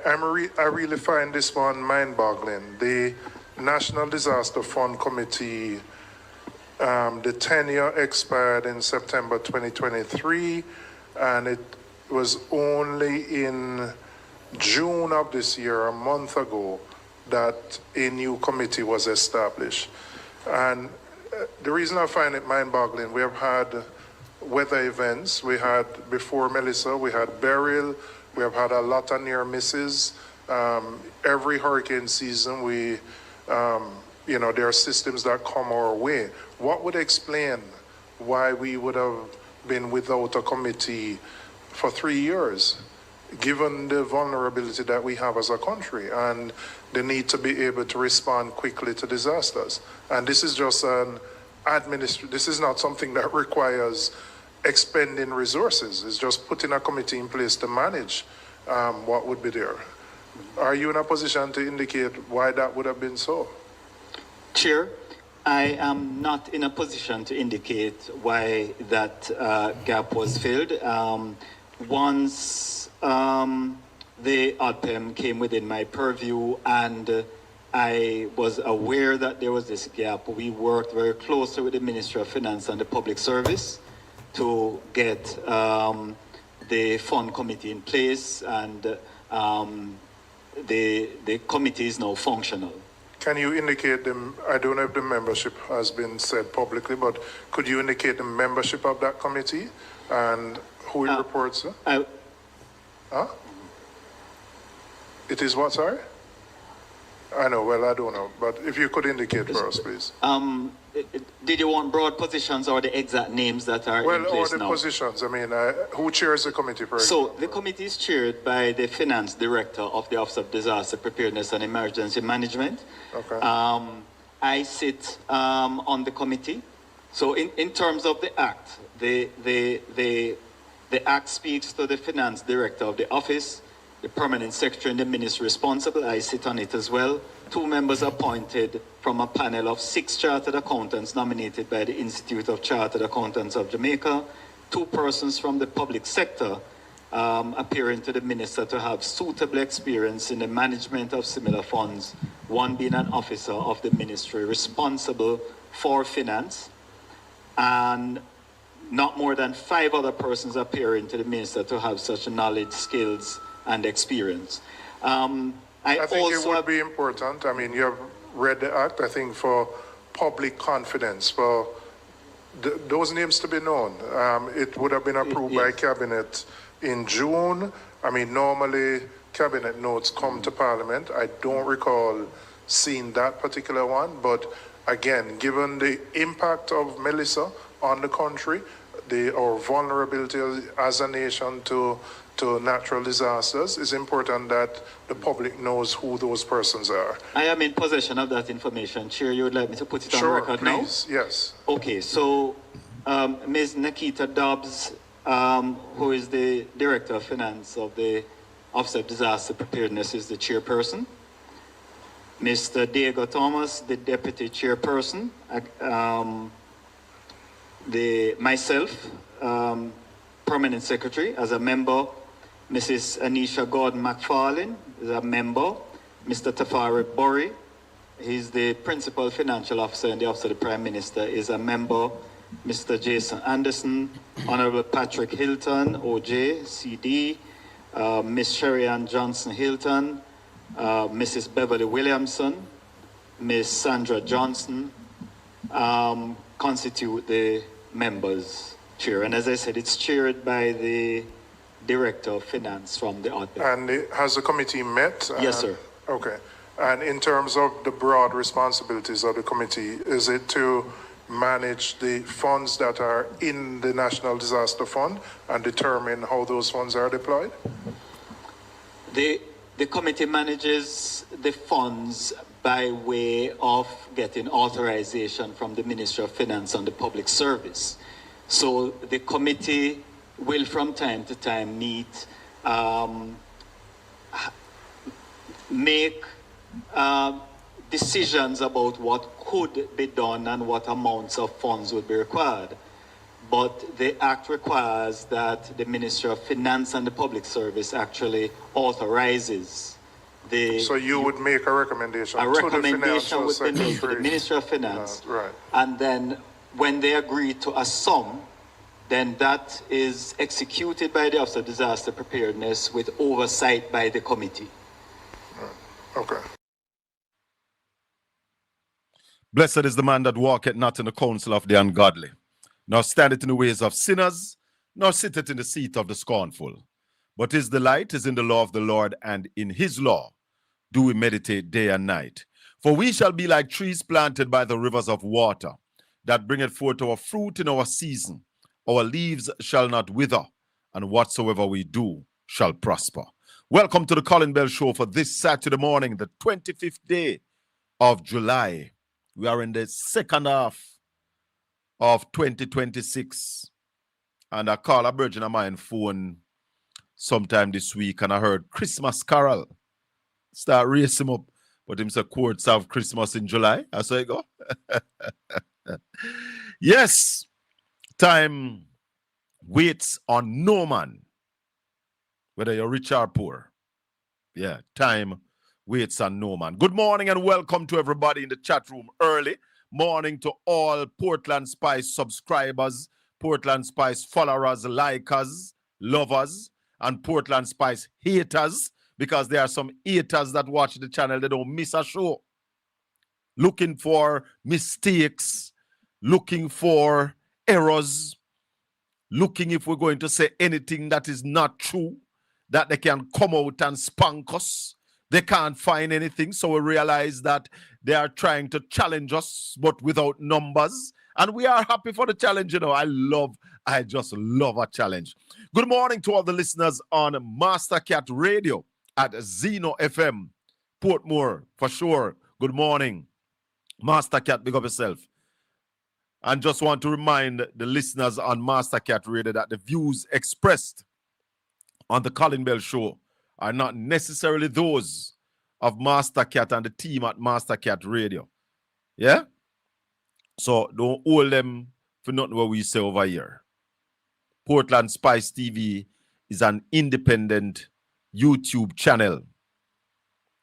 I really find this one mind-boggling. The National Disaster Fund Committee, the tenure expired in September 2023, and it was only in June of this year, a month ago, that a new committee was established. And the reason I find it mind-boggling, we have had weather events. We had, before Melissa, we had Beryl. We have had a lot of near misses. Every hurricane season, we, there are systems that come our way. What would explain why we would have been without a committee for 3 years, given the vulnerability that we have as a country and the need to be able to respond quickly to disasters? And this is just this is not something that requires expending resources. It's just putting a committee in place to manage what would be there. Are you in a position to indicate why that would have been so? Chair, I am not in a position to indicate why that gap was filled. Once the ODPEM came within my purview and I was aware that there was this gap, we worked very closely with the Ministry of Finance and the Public Service to get the fund committee in place, and the committee is now functional. Can you indicate them? I don't know if the membership has been said publicly, but could you indicate the membership of that committee and who it reports to? Huh? It is what, sorry? I know, well, I don't know, but if you could indicate for us, please. Did you want broad positions or the exact names that are in place now? Well, or the positions. I mean, who chairs the committee, for example? So the committee is chaired by the finance director of the Office of Disaster Preparedness and Emergency Management. Okay. I sit on the committee. So in terms of the act, the act speaks to the finance director of the office, the permanent secretary and the minister responsible. I sit on it as well. 2 members appointed from a panel of 6 chartered accountants nominated by the Institute of Chartered Accountants of Jamaica. 2 persons from the public sector appearing to the minister to have suitable experience in the management of similar funds, 1 being an officer of the ministry responsible for finance, and not more than 5 other persons appearing to the minister to have such knowledge, skills, and experience. I think it would be important. I mean, you have read the act, I think, for public confidence, for those names to be known. It would have been approved by Cabinet in June. I mean, normally Cabinet notes come to Parliament. I don't recall seeing that particular one, but again, given the impact of Melissa on the country, our vulnerability as a nation to natural disasters, it's important that the public knows who those persons are. I am in possession of that information. Chair, you would like me to put it on record now? Sure, please, yes. Okay, so Ms. Nikita Dobbs, who is the Director of Finance of the Office of Disaster Preparedness, is the chairperson. Mr. Diego Thomas, the Deputy Chairperson. Myself, Permanent Secretary, as a member. Mrs. Anisha Gordon-McFarlane is a member. Mr. Tafari Burry, he's the Principal Financial Officer in the Office of the Prime Minister, is a member. Mr. Jason Anderson, Honorable Patrick Hilton, OJ, CD, Miss Sherry-Ann Johnson-Hilton, Mrs. Beverly Williamson, Miss Sandra Johnson, constitute the members' chair. And as I said, it's chaired by the Director of Finance from the ODPEM. And has the committee met? Yes, sir. Okay. And in terms of the broad responsibilities of the committee, is it to manage the funds that are in the National Disaster Fund and determine how those funds are deployed? The committee manages the funds by way of getting authorization from the Ministry of Finance and the Public Service. So the committee will from time to time meet, make decisions about what could be done and what amounts of funds would be required. but the act requires that the Ministry of Finance and the Public Service actually authorizes the... So you would make a recommendation A to the recommendation financial would be made to the secretary. Ministry of Finance. Right. And then when they agree to a sum, then that is executed by the Office of Disaster Preparedness with oversight by the committee. Okay. Blessed is the man that walketh not in the counsel of the ungodly, nor standeth in the ways of sinners, nor sitteth in the seat of the scornful. But his delight is in the law of the Lord, and in his law do we meditate day and night. For we shall be like trees planted by the rivers of water, that bringeth forth our fruit in our season. Our leaves shall not wither, and whatsoever we do shall prosper. Welcome to the Colin Bell Show for this Saturday morning, the 25th day of July. We are in the second half of 2026. And I called a virgin of mine phone sometime this week, and I heard Christmas carol. Start racing up. But him say quotes of Christmas in July. I say go. Yes. Time waits on no man, whether you're rich or poor. Yeah, time waits on no man. Good morning and welcome to everybody in the chat room. Early morning to all Portland Spice subscribers, Portland Spice followers, likers, lovers, and Portland Spice haters, because there are some haters that watch the channel. They don't miss a show. Looking for mistakes, looking for errors, looking if we're going to say anything that is not true, that they can come out and spank us. They can't find anything, so we realize that they are trying to challenge us, but without numbers. And we are happy for the challenge. You know, I just love a challenge. Good morning to all the listeners on Mastercat Radio at Zeno FM, Portmore, for sure. Good morning, Mastercat, big up yourself. And just want to remind the listeners on Mastercat Radio that the views expressed on the Colin Bell Show are not necessarily those of Mastercat and the team at Mastercat Radio. Yeah? So don't hold them for nothing what we say over here. Portland Spice TV is an independent YouTube channel.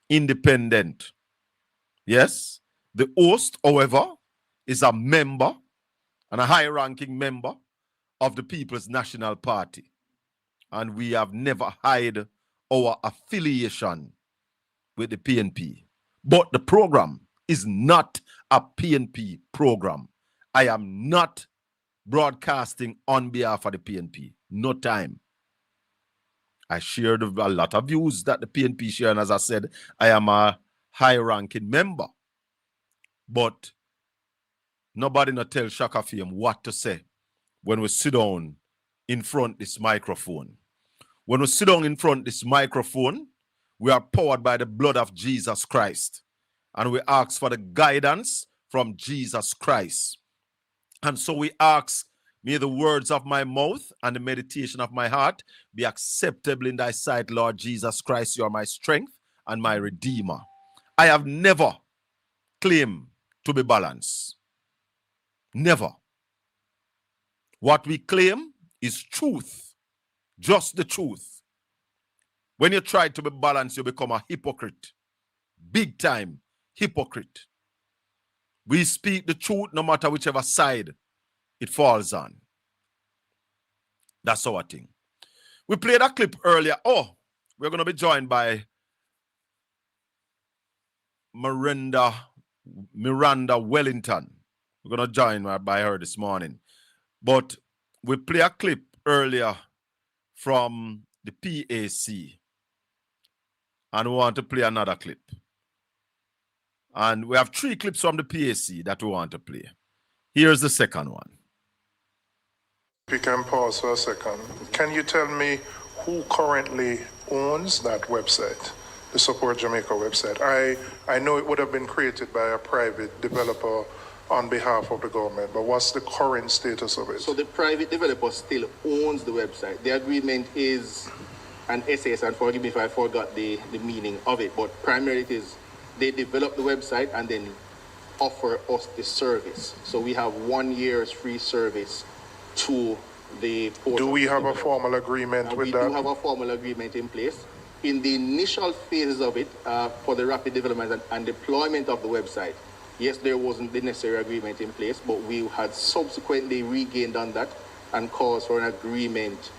Independent. Yes? The host, however, is a member and a high-ranking member of the People's National Party. And we have never hid our affiliation with the PNP. But the program is not a PNP program. I am not broadcasting on behalf of the PNP. No time. I shared a lot of views that the PNP share, and as I said, I am a high-ranking member. But nobody not tell Shaka Fame what to say when we sit down in front of this microphone. When we sit down in front of this microphone, we are powered by the blood of Jesus Christ. And we ask for the guidance from Jesus Christ. And so we ask, may the words of my mouth and the meditation of my heart be acceptable in thy sight, Lord Jesus Christ. You are my strength and my redeemer. I have never claimed to be balanced. Never. What we claim is truth. Just the truth. When you try to be balanced, you become a hypocrite. Big time hypocrite. We speak the truth no matter whichever side it falls on. That's our thing. We played a clip earlier. Oh, we're going to be joined by Miranda Wellington. We're going to join by her this morning. But we played a clip earlier from the PAC. And we want to play another clip. And we have 3 clips from the PAC that we want to play. Here's the second one. If you can pause for a second. Can you tell me who currently owns that website, the Support Jamaica website? I know it would have been created by a private developer on behalf of the government, but what's the current status of it? So the private developer still owns the website. The agreement is an SAS, and forgive me if I forgot the meaning of it, but primarily it is they develop the website and then offer us the service. So we have 1 year's free service to the port. Do of we have a Timbuktu. formal agreement with We that? do have a formal agreement in place. In the initial phases of it, for the rapid development and deployment of the website, yes, there wasn't the necessary agreement in place, but we had subsequently regained on that and caused for an agreement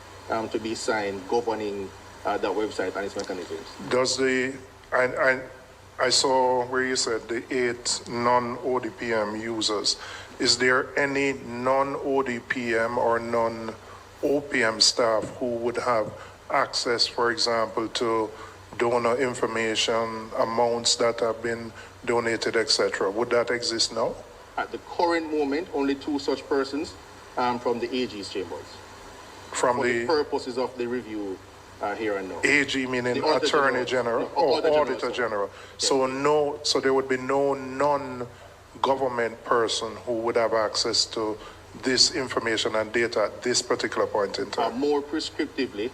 to be signed governing that website and its mechanisms. Does the, I saw where you said the 8 non-ODPM users. Is there any non-ODPM or non-OPM staff who would have access, for example, to donor information, amounts that have been donated, etc.? Would that exist now? At the current moment, only 2 such persons from the AG's chambers. From For the the purposes of the review here and now. AG meaning The Auditor Attorney General. General No, or Auditor Auditor General. General. So there would be no non-government person who would have access to this information and data at this particular point in time. More prescriptively,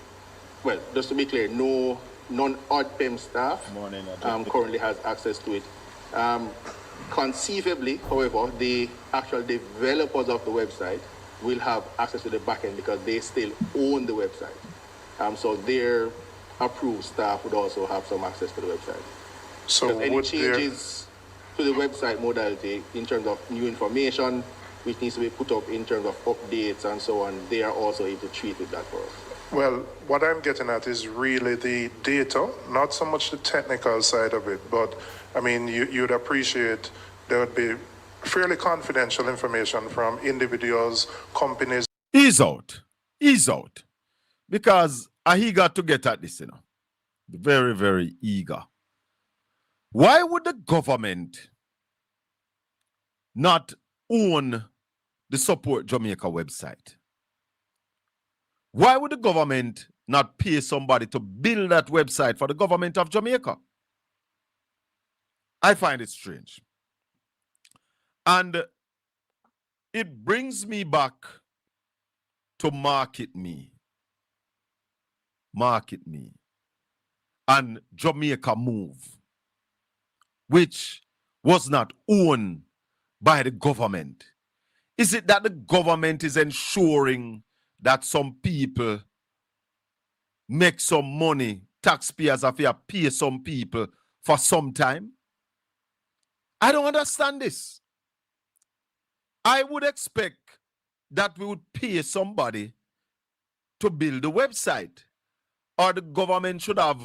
well, just to be clear, no non-ODPM staff currently has access to it. Conceivably, however, the actual developers of the website will have access to the backend because they still own the website. So their approved staff would also have some access to the website. So Because any would changes to the website modality in terms of new information, which needs to be put up in terms of updates and so on, they are also able to treat with that for us. Well, what I'm getting at is really the data, not so much the technical side of it, but I mean, you'd appreciate there would be fairly confidential information from individuals, companies. Ease out. Ease out. Because he got to get at this, Very, very eager. Why would the government not own the Support Jamaica website? Why would the government not pay somebody to build that website for the government of Jamaica? I find it strange. And it brings me back to Market Me. Market Me. And Jamaica Move, which was not owned by the government. Is it that the government is ensuring that some people make some money, taxpayers have to pay some people for some time? I don't understand this. I would expect that we would pay somebody to build a website, or the government should have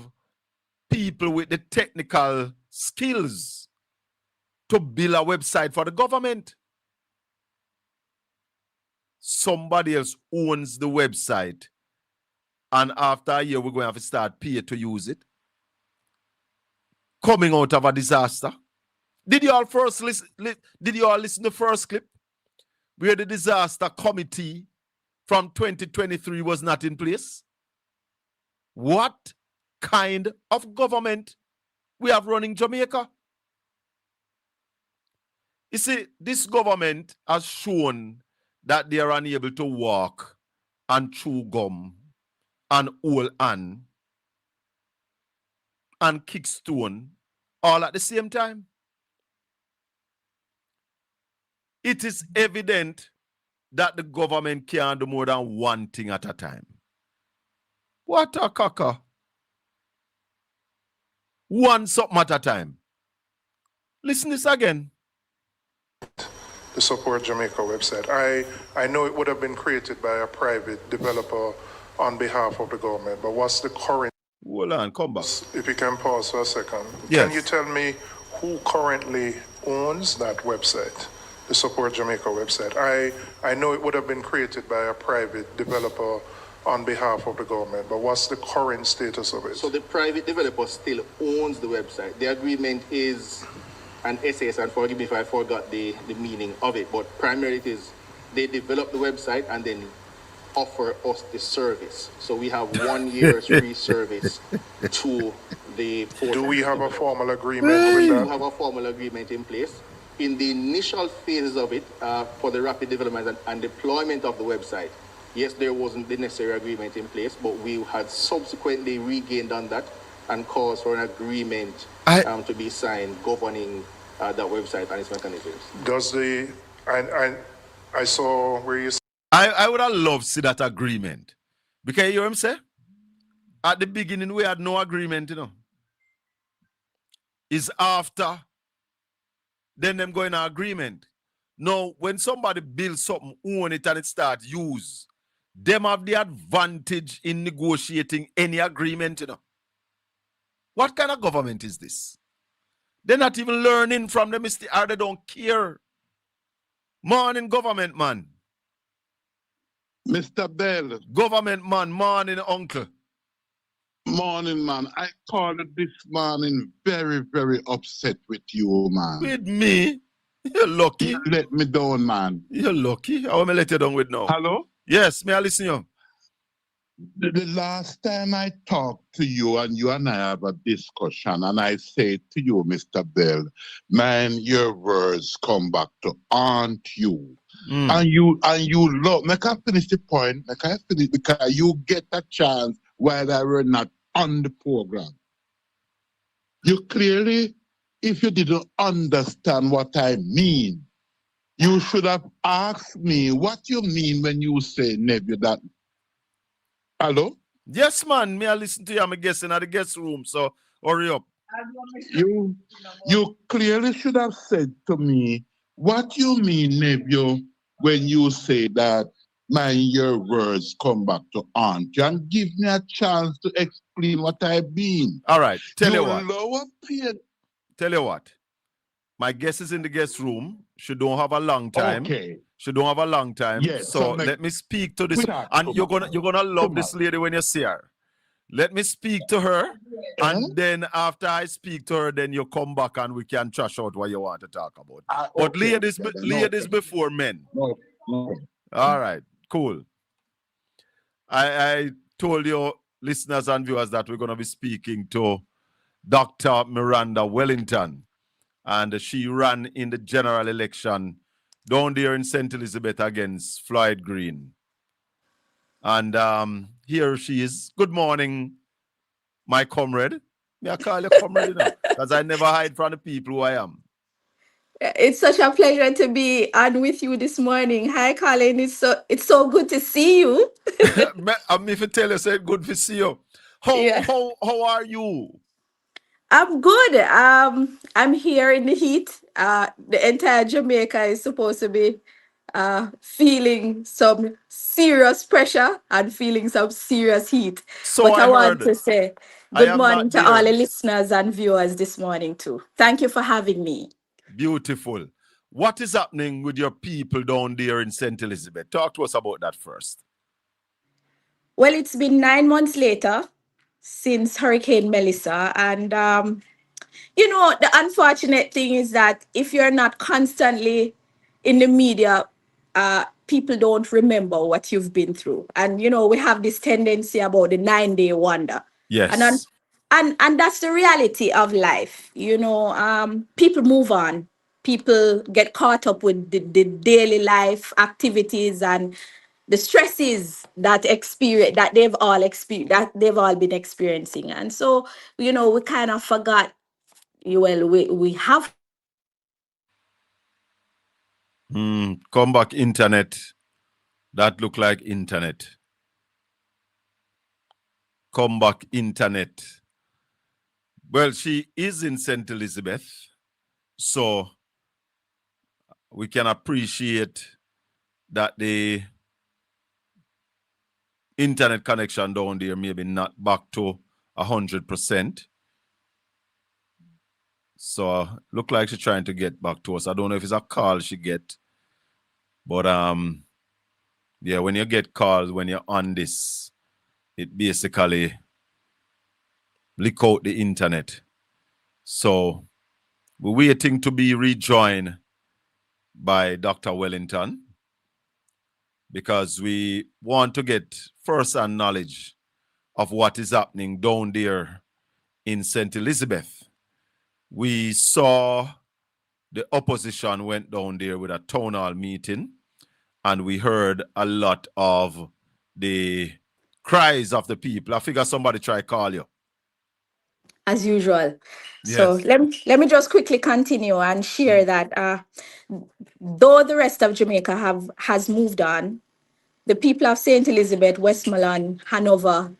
people with the technical skills to build a website for the government. Somebody else owns the website, and after a year, we're going to have to start paying to use it. Coming out of a disaster. Did you all listen to the first clip where the disaster committee from 2023 was not in place? What kind of government we have running Jamaica? You see, this government has shown that they are unable to walk and chew gum and hold hand and kick stone all at the same time. It is evident that the government can't do more than one thing at a time. What a caca. One something at a time. Listen this again. The Support Jamaica website. I know it would have been created by a private developer on behalf of the government, but what's the current? Hold on, come back. If you can pause for a second. Yes. Can you tell me who currently owns that website? The Support Jamaica website. I know it would have been created by a private developer on behalf of the government, but what's the current status of it? So the private developer still owns the website. The agreement is an SAS, and forgive me if I forgot the meaning of it, but primarily it is they develop the website and then offer us the service. So we have 1 year's free service to the port. Do we have a formal agreement We with do that? have a formal agreement in place. In the initial phases of it, for the rapid development and deployment of the website, yes, there wasn't the necessary agreement in place, but we had subsequently regained on that and caused for an agreement to be signed governing that website and its mechanisms. Does the, I saw where you I would have loved to see that agreement. Because you hear him say? At the beginning, we had no agreement, you know. It's after, then them go in an agreement. Now, when somebody builds something, own it, and it starts use, them have the advantage in negotiating any agreement, you know. What kind of government is this? They're not even learning from the mistake, or they don't care. Morning, government man. Mr. Bell, Government man, morning, uncle. morning, man. I called this morning very, very upset with you, man. With me? You're lucky. You let me down, man. You're lucky. How am I let you down with now? Hello? Yes, may I listen to you? The last time I talked to you and I have a discussion, and I say to you, Mr. Bell, man, your words come back to haunt you. And you love, make I finish the point, make I finish, because you get a chance while I were not on the program. You clearly, if you didn't understand what I mean, you should have asked me what you mean when you say, Nebby, that. Hello? Yes, man. May I listen to you? I'm guessing at the guest room, so hurry up. You clearly should have said to me, what you mean, nephew, when you say that, man, your words come back to haunt you, and give me a chance to explain what I mean. All right. Tell you what. Lower paid. Tell you what. My guest is in the guest room. She don't have a long time. Okay. She don't have a long time. Yes, so so let me speak to this. And you're gonna love this lady when you see her. Let me speak to her, and then after I speak to her, then you come back and we can trash out what you want to talk about. But ladies before men. No. All right, cool. I told your listeners and viewers that we're going to be speaking to Dr. Miranda Wellington, and she ran in the general election down there in St. Elizabeth against Floyd Green. And here she is. Good morning, my comrade. May I call you comrade? Because I never hide from the people who I am. It's such a pleasure to be on with you this morning. Hi, Colin. It's so good to see you. I'm if I tell you, say good to see you. How are you? I'm good. I'm here in the heat. The entire Jamaica is supposed to be feeling some serious pressure and feeling some serious heat. So but I want to say good morning to all the there. listeners and viewers this morning too. Thank you for having me. Beautiful. What is happening with your people down there in St. Elizabeth? Talk to us about that first. Well, it's been 9 months later since Hurricane Melissa. And, the unfortunate thing is that if you're not constantly in the media, people don't remember what you've been through. And, we have this tendency about the 9-day wonder. Yes. And that's the reality of life. People move on. People get caught up with the daily life activities and the stresses that they've all been experiencing. And so, we kind of forgot, we have. Come back, internet. That look like internet. Come back, internet. Well, she is in St. Elizabeth, so we can appreciate that the internet connection down there maybe not back to 100%. So look like she's trying to get back to us. I don't know if it's a call she get, but yeah, when you get calls when you're on this, it basically leak out the internet. So we're waiting to be rejoined by Dr. Wellington because we want to get first-hand knowledge of what is happening down there in St. Elizabeth. We saw the opposition went down there with a town hall meeting, and we heard a lot of the cries of the people. I figure somebody try call you. As usual. Yes. So let me just quickly continue and share that though the rest of Jamaica has moved on, the people of St. Elizabeth, Westmoreland, Hanover,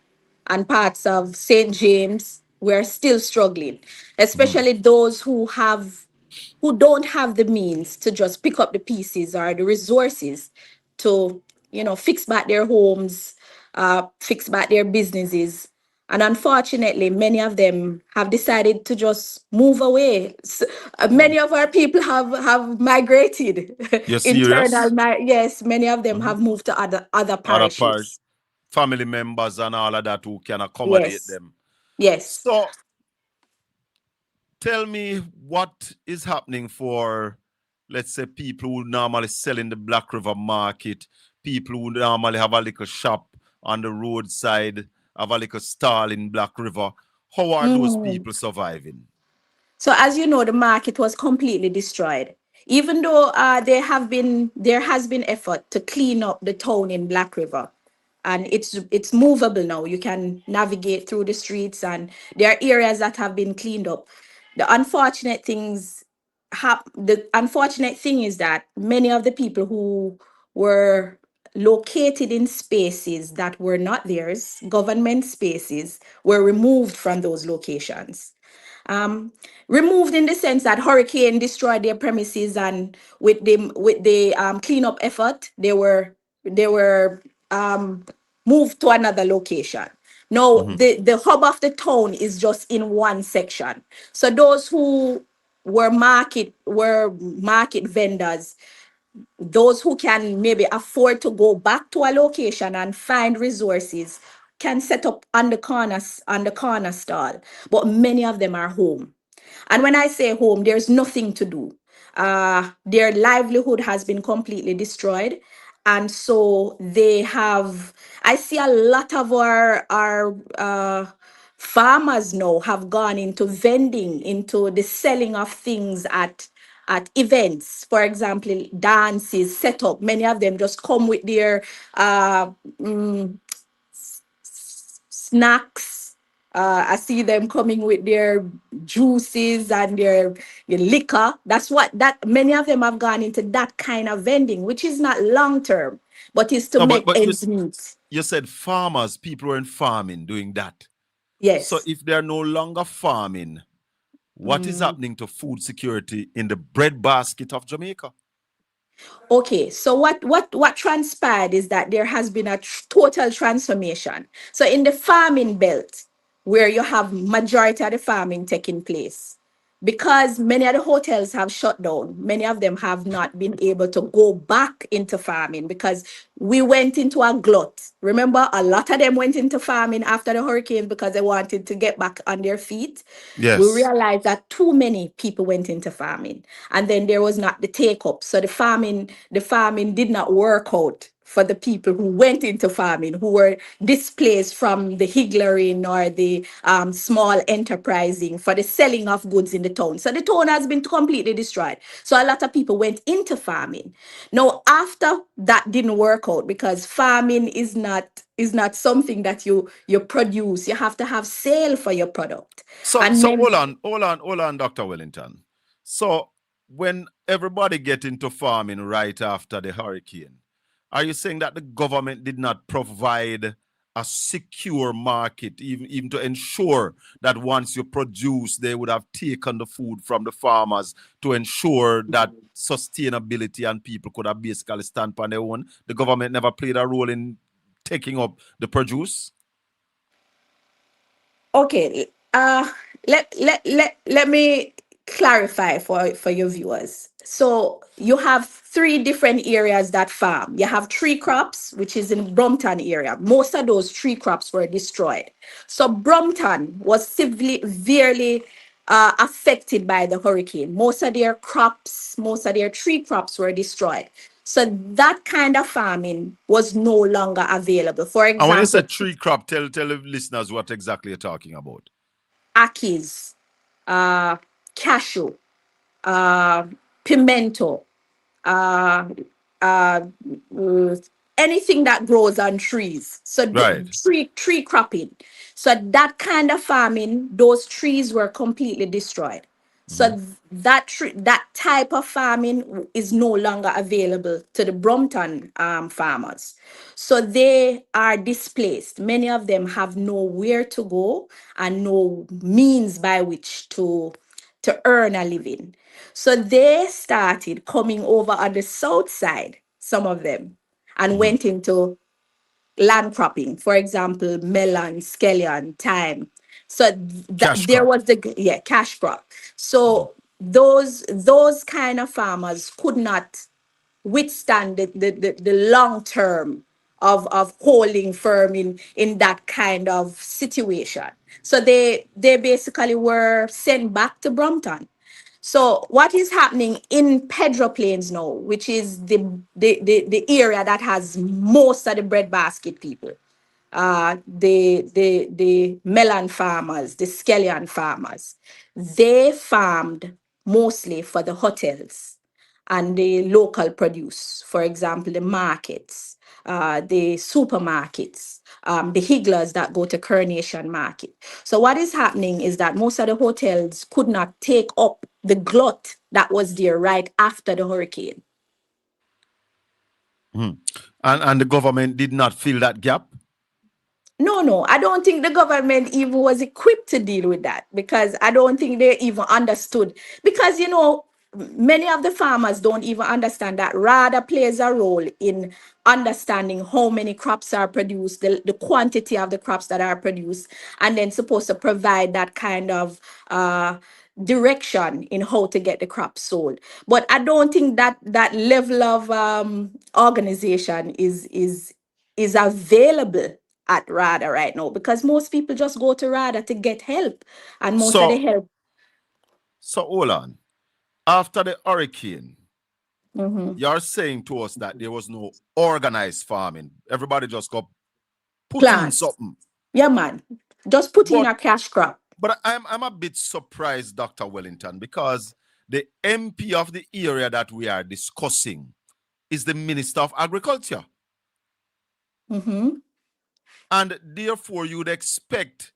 and parts of St. James were still struggling, especially those who don't have the means to just pick up the pieces or the resources to, fix back their homes, fix back their businesses. And unfortunately, many of them have decided to just move away. Many of our people have migrated. You're serious? Yes, many of them Mhm. have moved to other Other part, parishes. family members and all of that who can accommodate Yes, them. yes. So tell me what is happening for, let's say, people who normally sell in the Black River market, people who normally have a little shop on the roadside, have a little stall in Black River. How are those Mm. people surviving? So as you know, the market was completely destroyed. Even though there has been effort to clean up the town in Black River, and it's movable now. You can navigate through the streets, and there are areas that have been cleaned up. The unfortunate things the unfortunate thing is that many of the people who were located in spaces that were not theirs, government spaces, were removed from those locations. um, Removed in the sense that hurricane destroyed their premises, and with the cleanup effort, they were moved to another location. Now Mhm. the hub of the town is just in one section. So those who were market vendors, those who can maybe afford to go back to a location and find resources, can set up on the corner stall, but many of them are home. And when I say home, there's nothing to do. Their livelihood has been completely destroyed. And so I see a lot of our farmers now have gone into vending, into the selling of things at events. For example, dances, set up. Many of them just come with their uh, mm, snacks. I see them coming with their juices and their liquor. That many of them have gone into that kind of vending, which is not long term, but is to No, but make but ends meet. you said farmers, people were in farming doing that. So Yes. if they're no longer farming, what is Mm. happening to food security in the bread basket of Jamaica? Okay, so what transpired is that there has been a total transformation. So in the farming belt, where you have majority of the farming taking place, because many of the hotels have shut down, many of them have not been able to go back into farming because we went into a glut. Remember, a lot of them went into farming after the hurricanes because they wanted to get back on their feet. We Yes. realized that too many people went into farming, and then there was not the take up. So the farming did not work out for the people who went into farming, who were displaced from the higgling or the small enterprising for the selling of goods in the town. So the town has been completely destroyed. So a lot of people went into farming. Now, after that didn't work out, because farming is not something that you produce. You have to have sale for your product. So And so then hold on, Dr. Wellington. So when everybody get into farming right after the hurricane, are you saying that the government did not provide a secure market, even to ensure that once you produce, they would have taken the food from the farmers to ensure that sustainability and people could have basically stand on their own? The government never played a role in taking up the produce? okay, let me clarify for your viewers. So you have three different areas that farm. You have tree crops, which is in Brompton area. Most of those tree crops were destroyed. So Brompton was severely affected by the hurricane. Most of their crops, most of their tree crops were destroyed. So that kind of farming was no longer available. For And when you say example, tree crop, tell the listeners what exactly you're talking about. akis, uh, cashew, uh, pimento, uh, uh, anything that grows on trees. So Right. tree cropping. So that kind of farming, those trees were completely destroyed. So that type of farming is no longer available to the Brompton farmers. So they are displaced. Many of them have nowhere to go and no means by which to earn a living. So they started coming over on the south side, some of them, and went into land cropping, for example, melon, scallion, thyme. So Cash there crop. was cash crop. So those kind of farmers could not withstand the long term of holding firm in that kind of situation. So they basically were sent back to Brompton. So what is happening in Pedro Plains now, which is the area that has most of the breadbasket people, the melon farmers, the scallion farmers, they farmed mostly for the hotels and the local produce, for example, the markets, the supermarkets, the higglers that go to Coronation Market. So what is happening is that most of the hotels could not take up the glut that was there right after the hurricane. And the government did not fill that gap. No, I don't think the government even was equipped to deal with that because I don't think they even understood. Because, many of the farmers don't even understand that RADA plays a role in understanding how many crops are produced, the quantity of the crops that are produced, and then supposed to provide that kind of direction in how to get the crops sold. But I don't think that level of organization is available at RADA right now because most people just go to RADA to get help, and most of the So, help. so hold on. After the hurricane, Mhm. you're saying to us that there was no organized farming. Everybody just got put in Plants. something. Yeah, man. Just put in But a cash crop. but I'm a bit surprised, Dr. Wellington, because the MP of the area that we are discussing is the Minister of Agriculture. Mm-hmm. And therefore, you'd expect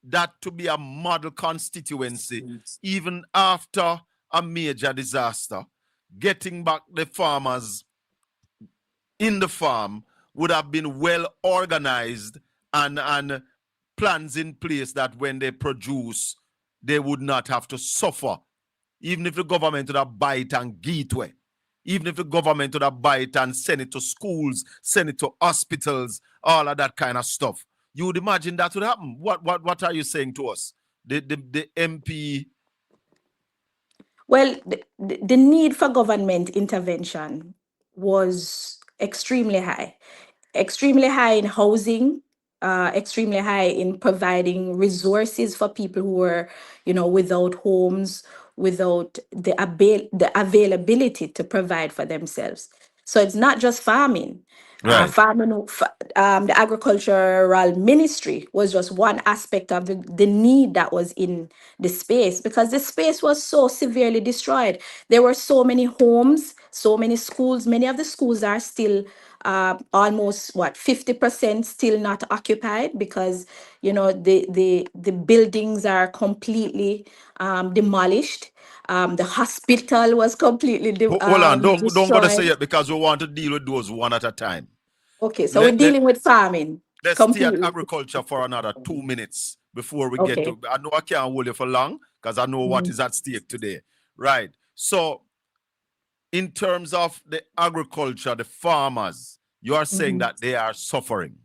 that to be a model constituency even after a major disaster. Getting back the farmers in the farm would have been well organized and plans in place that when they produce, they would not have to suffer. Even if the government would have buy it and give it away. Even if the government would have buy it and send it to schools, send it to hospitals, all of that kind of stuff. You would imagine that would happen. What are you saying to us? The MP. Well, the need for government intervention was extremely high in housing, extremely high in providing resources for people who were, without homes, without the availability to provide for themselves. So it's not just farming. Right. The agricultural ministry was just one aspect of the need that was in the space because the space was so severely destroyed. There were so many homes, so many schools. Many of the schools are still almost 50% still not occupied because the buildings are completely demolished. The hospital was completely Hold on, don't go to say destroyed. it because we want to deal with those one at a time. Okay, so we're Let, let, dealing with farming let's stay at completely. agriculture for another 2 minutes before we get Okay. to. I know I can't hold you for long because I know what Mhm. is at stake today. Right. So, in terms of the agriculture, the farmers, you are saying Mhm. that they are suffering.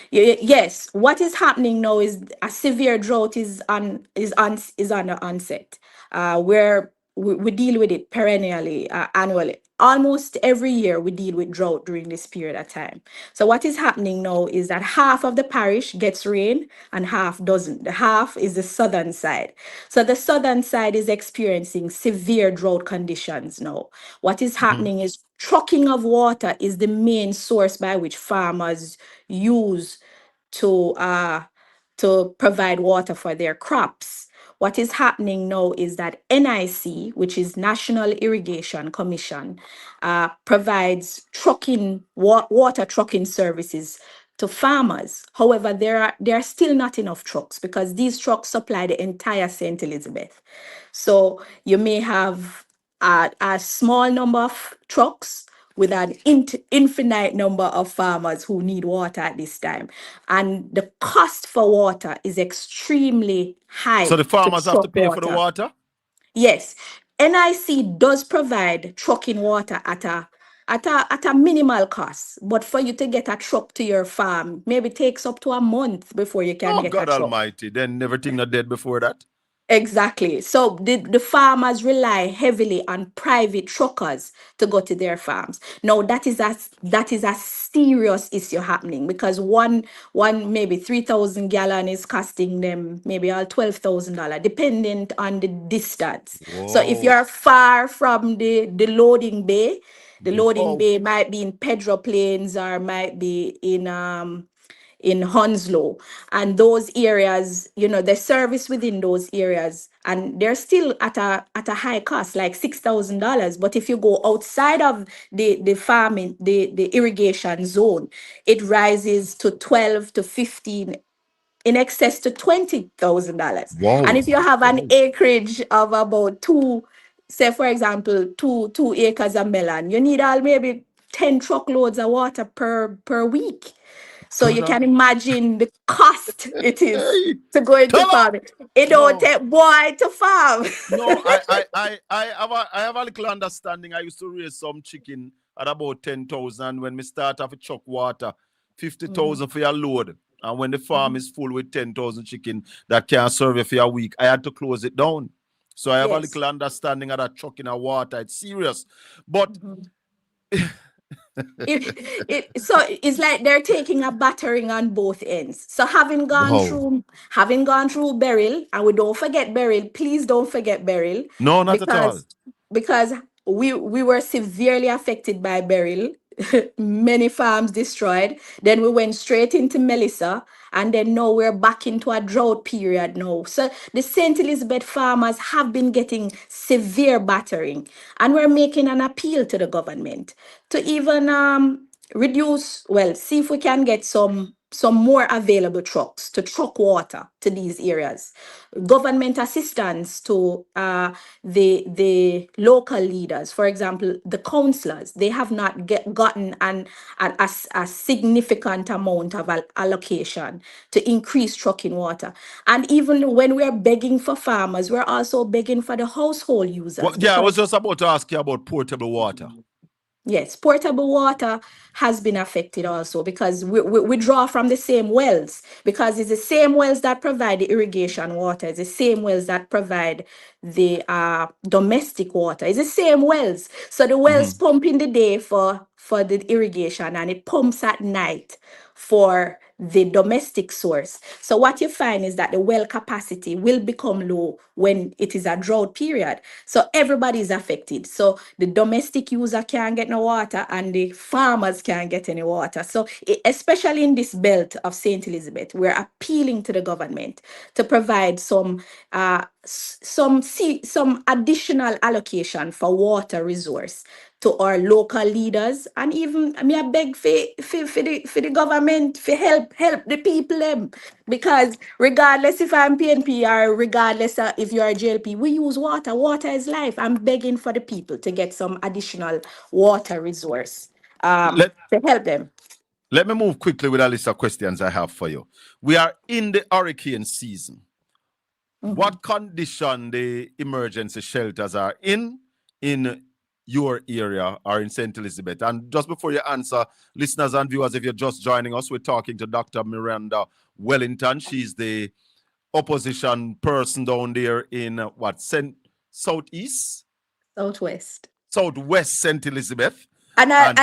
Yes, what is happening now is a severe drought is on the onset. Where we deal with it perennially, annually. Almost every year we deal with drought during this period of time. So what is happening now is that half of the parish gets rain and half doesn't. The half is the southern side. So the southern side is experiencing severe drought conditions now. What is happening is trucking of water is the main source by which farmers use to provide water for their crops. What is happening now is that NIC, which is National Irrigation Commission, provides water trucking services to farmers. However, there are still not enough trucks because these trucks supply the entire St. Elizabeth. So you may have a small number of trucks with an infinite number of farmers who need water at this time. And the cost for water is extremely So high the to farmers have to truck pay for the water. water? Yes, NIC does provide trucking water at a minimal cost, but for you to get a truck to your farm, maybe takes up to a month before you can Oh, get a God truck. Almighty. Then everything not dead before that? Exactly. So the farmers rely heavily on private truckers to go to their farms. Now that is a serious issue happening because one maybe 3,000 gallon is costing them maybe all $12,000 dependent on the distance. So if Whoa. you're far from the loading bay, the loading Whoa. bay might be in Pedro Plains or might be in Hounslow, and those areas, the service within those areas, and they're still at a high cost, like $6,000. But if you go outside of the farming, the irrigation zone, it rises to 12 to 15, in excess to $20,000. And Whoa. if you have an acreage of about say for example, two acres of melon, you need all maybe 10 truckloads of water per week. So God you Almighty. can imagine the cost it is Hey, to go into tell her. farming. It don't No. take boy to farm. No, I have a little understanding. I used to raise some chicken at about 10,000 when we start off with chuck water, Mhm, 50,000 for your load. And when the farm mhm. is full with 10,000 chicken that can't serve you for a week, I had to close it down. So I have a Yes. little understanding of that chuck in a water. It's serious. But Mhm. So it's like they're taking a battering on both ends. So wow. having gone through Beryl, and we don't forget Beryl, please don't forget Beryl, No, not at all. because we were severely affected by Beryl. Many farms destroyed. Then we went straight into Melissa, and then now we're back into a drought period now. So the St. Elizabeth farmers have been getting severe battering, and we're making an appeal to the government to even reduce, well, see if we can get some more available trucks to truck water to these areas, government assistance to the local leaders. For example, the councillors, they have not gotten a significant amount of allocation to increase trucking water. And even when we're begging for farmers, we're also begging for the household Well, users, yeah, I was because just about to ask you about portable water. yes, portable water has been affected also because we draw from the same wells, because it's the same wells that provide the irrigation water, it's the same wells that provide the domestic water, it's the same wells. So the wells Mhm. pump in the day for the irrigation, and it pumps at night for the domestic source. So what you find is that the well capacity will become low when it is a drought period. So everybody is affected. So the domestic user can't get no water, and the farmers can't get any water. So especially in this belt of St. Elizabeth, we're appealing to the government to provide some additional allocation for water resource to our local leaders, and even I mean I beg for the government for help the people them, because regardless if I'm PNP or regardless if you're a JLP, we use water. Water is life. I'm begging for the people to get some additional water resource Let to help them. let me move quickly with a list of questions I have for you. We are in the hurricane season. Mhm. What condition the emergency shelters are in your area or in St. Elizabeth? And just before you answer, listeners and viewers, if you're just joining us, we're talking to Dr. Miranda Wellington. She's the opposition person down there in Southeast? Southwest. Southwest St. Elizabeth. And And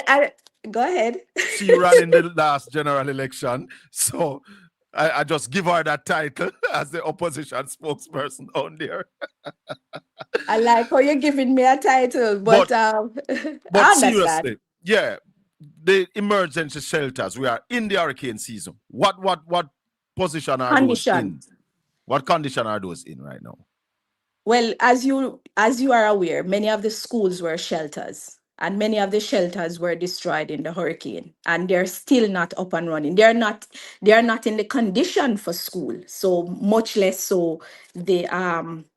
I go ahead. she ran in the last general election. So I just give her that title as the opposition spokesperson down there. I like how you're giving me a title, But but but I understand. seriously, yeah, the emergency shelters, we are in the hurricane season. What position are those Condition. in? What condition are those in right now? Well, as you are aware, many of the schools were shelters. and many of the shelters were destroyed in the hurricane, and they're still not up and running. They're not in the condition for school, so much less so the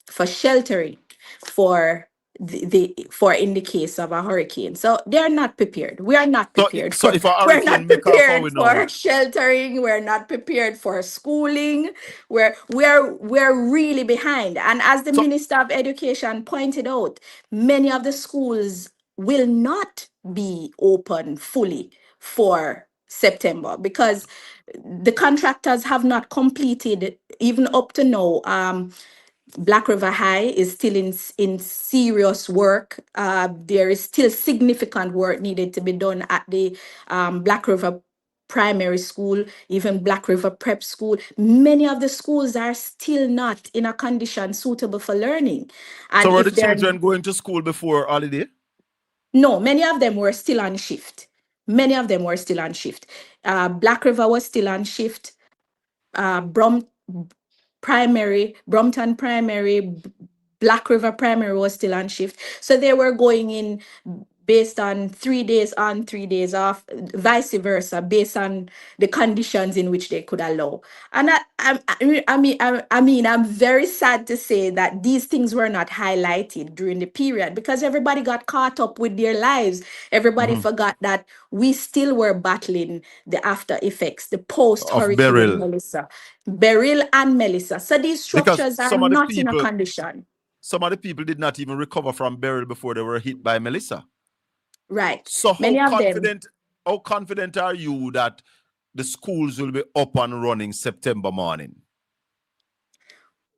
for sheltering for for in the case of a hurricane. So they're not prepared. We are not So, prepared so for if a we're not hurricane make off, how we prepared know? for sheltering, we're not prepared for schooling. We're really behind. And as the So, Minister of Education pointed out, many of the schools will not be open fully for September because the contractors have not completed even up to now. Black River High is still in serious work. There is still significant work needed to be done at the Black River Primary School, even Black River Prep School. Many of the schools are still not in a condition suitable for learning. so And were the if they're children going to school before holiday? no, many of them were still on shift. Many of them were still on shift. Black River was still on shift. Brom Primary, Brompton Primary, Black River Primary was still on shift. So they were going in based on 3 days on, 3 days off, vice versa, based on the conditions in which they could allow. And I'm very sad to say that these things were not highlighted during the period because everybody got caught up with their lives. Everybody Mhm. forgot that we still were battling the after effects, the post Of Hurricane Beryl, Melissa, Beryl and Melissa. So these because structures are not in a condition. some of the people did not even recover from Beryl before they were hit by Melissa. Right. So Many of them. how confident are you that the schools will be up and running September morning?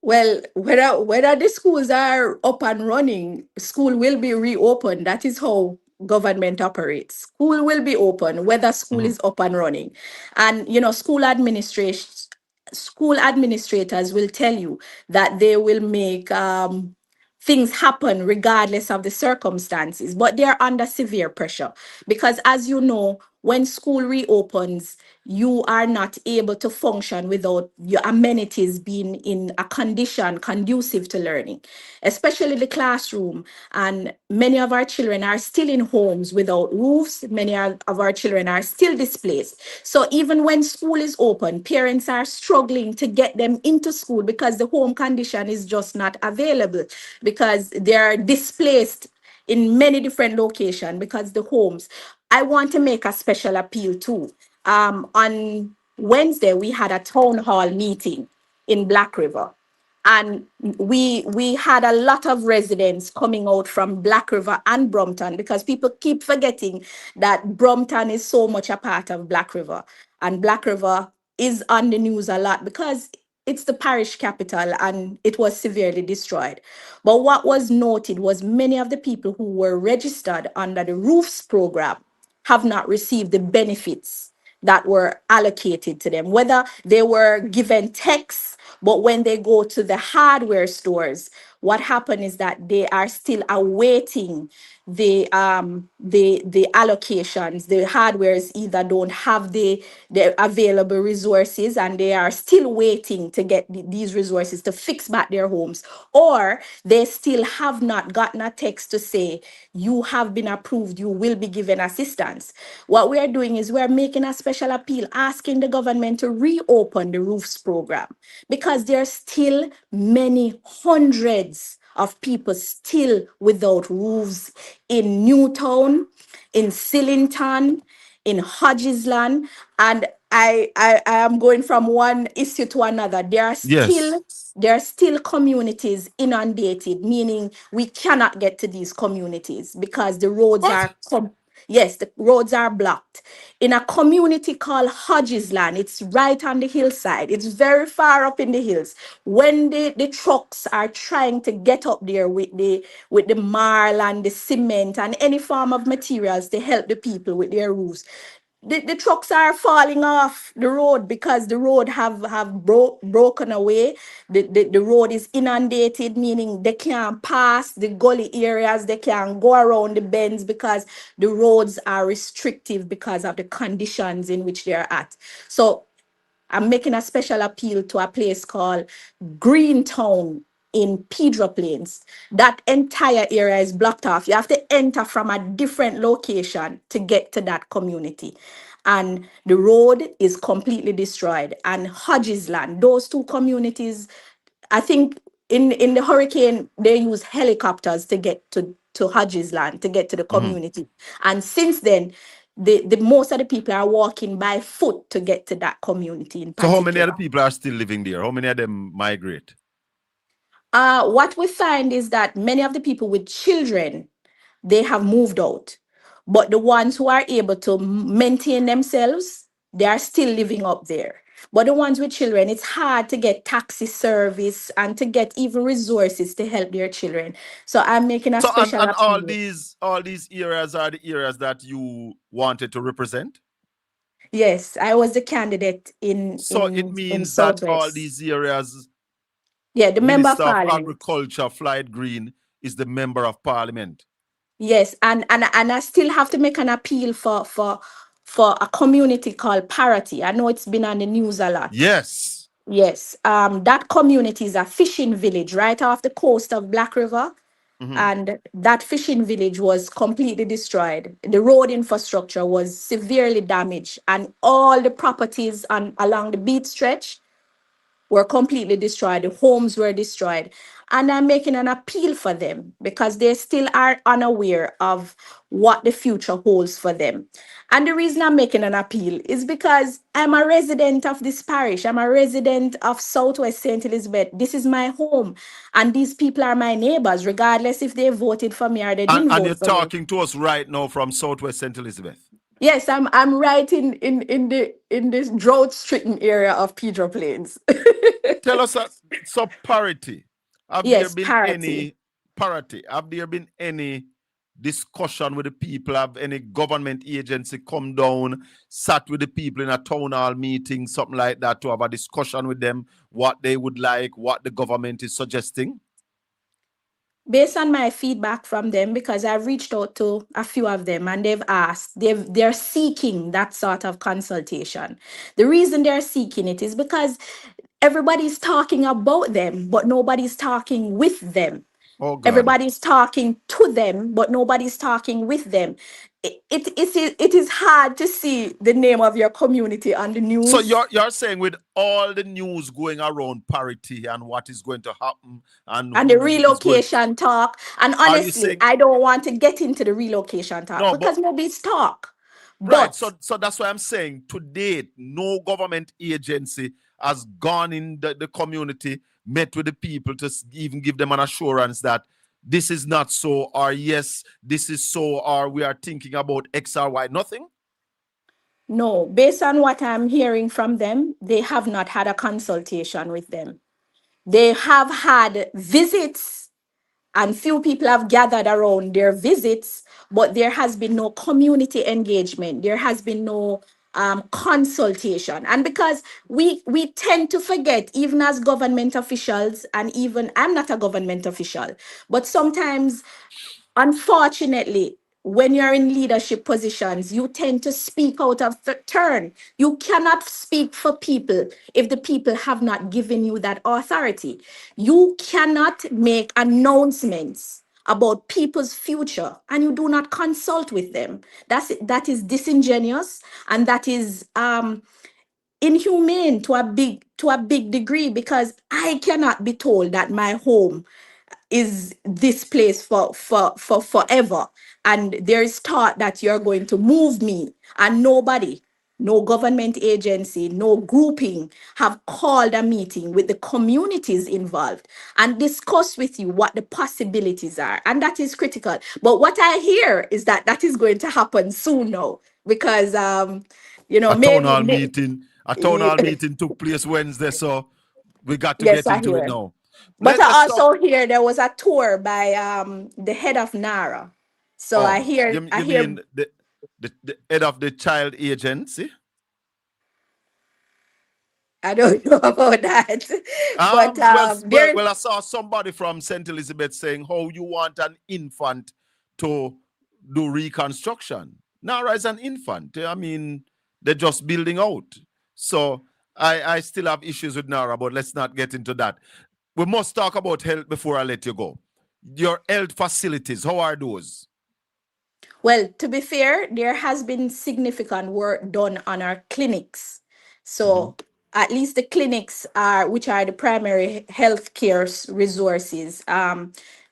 Well, whether the schools are up and running, school will be reopened. That is how government operates. School will be open, whether school Mhm. is up and running. And school administrators will tell you that they will make things happen regardless of the circumstances, but they're under severe pressure because, as you know, when school reopens, you are not able to function without your amenities being in a condition conducive to learning, especially the classroom. And many of our children are still in homes without roofs. Many of our children are still displaced. So even when school is open, parents are struggling to get them into school because the home condition is just not available because they're displaced in many different locations because the homes. I want to make a special appeal too. On Wednesday, we had a town hall meeting in Black River, and we had a lot of residents coming out from Black River and Brompton because people keep forgetting that Brompton is so much a part of Black River, and Black River is on the news a lot because it's the parish capital and it was severely destroyed. But what was noted was many of the people who were registered under the roofs program have not received the benefits that were allocated to them, whether they were given texts, but when they go to the hardware stores, what happened is that they are still awaiting the allocations. The hardwares either don't have the available resources and they are still waiting to get these resources to fix back their homes, or they still have not gotten a text to say you have been approved, you will be given assistance. What we are doing is we're making a special appeal asking the government to reopen the roofs program because there are still many hundreds of people still without roofs in Newtown, in Sillington, in Hodgesland, and I am going from one issue to another. Yes. There are still communities inundated, meaning we cannot get to these communities because the roads What? are yes, the roads are blocked. In a community called Hodgesland, it's right on the hillside. It's very far up in the hills. When the trucks are trying to get up there with the marl and the cement and any form of materials to help the people with their roofs, the trucks are falling off the road because the road have broken away. The road is inundated, meaning they can't pass the gully areas, they can't go around the bends because the roads are restrictive because of the conditions in which they're at. So I'm making a special appeal to a place called Greentown in Pedro Plains. That entire area is blocked off. You have to enter from a different location to get to that community. And the road is completely destroyed. And Hodges Land, those two communities, I think in the hurricane, they use helicopters to get to Hodges Land, to get to the Mhm. community. And since then, the most of the people are walking by foot to get to that community in So how many particular. other people are still living there? How many of them migrate? What we find is that many of the people with children, they have moved out. But the ones who are able to maintain themselves, they are still living up there. But the ones with children, it's hard to get taxi service and to get even resources to help their children. So I'm making a So special and appeal. all these areas are the areas that you wanted to represent. Yes, I was the candidate So it in means that all Southwest. these areas, Yeah, the member of Minister of Parliament. Agriculture Floyd Green is the member of Parliament. Yes, and I still have to make an appeal for a community called Parity. I know it's been on the news a lot. Yes. Yes, that community is a fishing village right off the coast of Black River, Mhm. and that fishing village was completely destroyed. The road infrastructure was severely damaged, and all the properties on along the beach stretch were completely destroyed. The homes were destroyed. And I'm making an appeal for them because they still are unaware of what the future holds for them. And the reason I'm making an appeal is because I'm a resident of this parish. I'm a resident of Southwest St. Elizabeth. This is my home. And these people are my neighbors, regardless if they voted for me or they didn't And you're vote for me. talking to us right now from Southwest St. Elizabeth. Yes, I'm right in this drought-stricken area of Pedro Plains. Tell us so parity. Have there Yes, been Parity. any parity? Have there been any discussion with the people? Have any government agency come down, sat with the people in a town hall meeting, something like that, to have a discussion with them, what they would like, what the government is suggesting? Based on my feedback from them, because I've reached out to a few of them and they've asked, they're seeking that sort of consultation. The reason they're seeking it is because everybody's talking about them, but nobody's talking with them. Oh God. Everybody's talking to them, but nobody's talking with them. It is hard to see the name of your community on the So news you're saying with all the news going around parity and what is going to happen and and the who is going, relocation talk. And are you honestly, saying I don't want to get into the relocation talk no? But because maybe it's talk. right, But so that's why I'm saying to date, no government agency has gone in the community, met with the people to even give them an assurance that this is not so, or yes, this is so, or we are thinking about X or Y. Nothing. no, based on what I'm hearing from them, they have not had a consultation with them. They have had visits and few people have gathered around their visits, but there has been no community engagement. There has been no consultation. And because we tend to forget, even as government officials, and even I'm not a government official, but sometimes, unfortunately, when you're in leadership positions, you tend to speak out of turn. You cannot speak for people if the people have not given you that authority. You cannot make announcements about people's future and you do not consult with them. That is disingenuous, and that is inhumane to a big degree, because I cannot be told that my home is this place for forever, and there's thought that you're going to move me, and nobody, no government agency, no grouping have called a meeting with the communities involved and discuss with you what the possibilities are, and that is critical. But what I hear is that that is going to happen soon now, because A town maybe hall meeting, a town hall meeting took place Wednesday, so we got to yes, get I into it hear. now. But Let's I talk. also hear there was a tour by the head of NARA. So Oh, I you hear mean the head of the child agency? I don't know about that. But there Well, I saw somebody from St. Elizabeth saying how you want an infant to do reconstruction. Nara is an infant. I mean, they're just building out. So I still have issues with Nara, but let's not get into that. we must talk about health before I let you go. Your health facilities, how are those? Well, to be fair, there has been significant work done on our clinics. So at least the clinics are, which are the primary healthcare resources,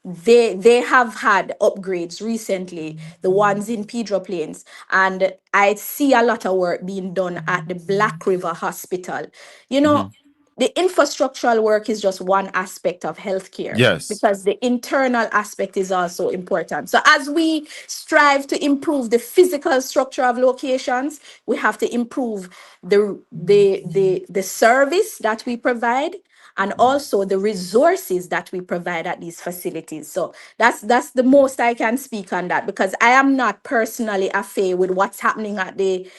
they have had upgrades recently, the ones in Pedro Plains, and I see a lot of work being done at the Black River Hospital. You know, the infrastructural work is just one aspect of healthcare, Yes. because the internal aspect is also important. So as we strive to improve the physical structure of locations, we have to improve the service that we provide, and also the resources that we provide at these facilities. So that's the most I can speak on that, because I am not personally affair with what's happening at the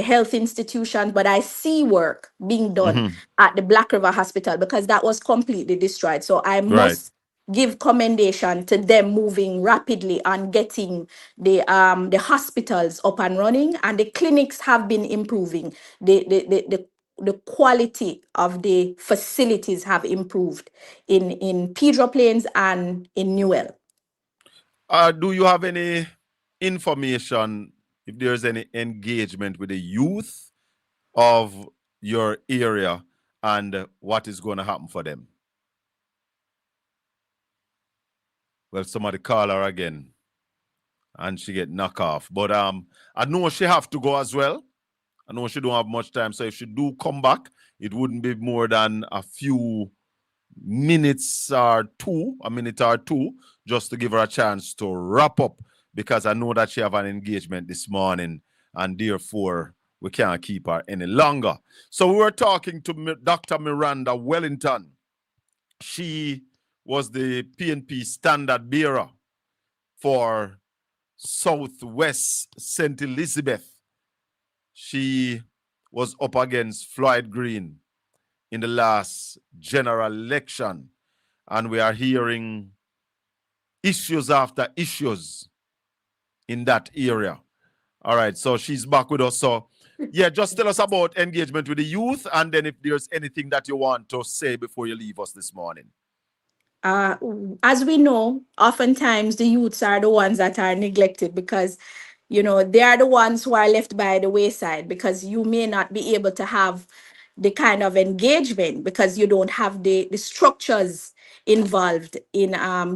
health institutions, but I see work being done at the Black River Hospital, because that was completely destroyed. So I Right. must give commendation to them moving rapidly on getting the hospitals up and running, and the clinics have been improving. The quality of the facilities have improved in Pedro Plains and in Newell. Do you have any information if there's any engagement with the youth of your area and what is going to happen for them? Well, somebody call her again and she get knocked off. But I know she have to go as well. I know she don't have much time. So if she do come back, it wouldn't be more than a few minutes or two, a minute or two, just to give her a chance to wrap up, because I know that she have an engagement this morning and therefore we can't keep her any longer. So we were talking to Dr. Miranda Wellington. She was the PNP standard bearer for Southwest St. Elizabeth. She was up against Floyd Green in the last general election, and we are hearing issues after issues in that area. All right, so she's back with us. So, yeah, just tell us about engagement with the youth, and then if there's anything that you want to say before you leave us this morning. uh, as we know, oftentimes the youths are the ones that are neglected, because, they are the ones who are left by the wayside, because you may not be able to have the kind of engagement, because you don't have the structures involved in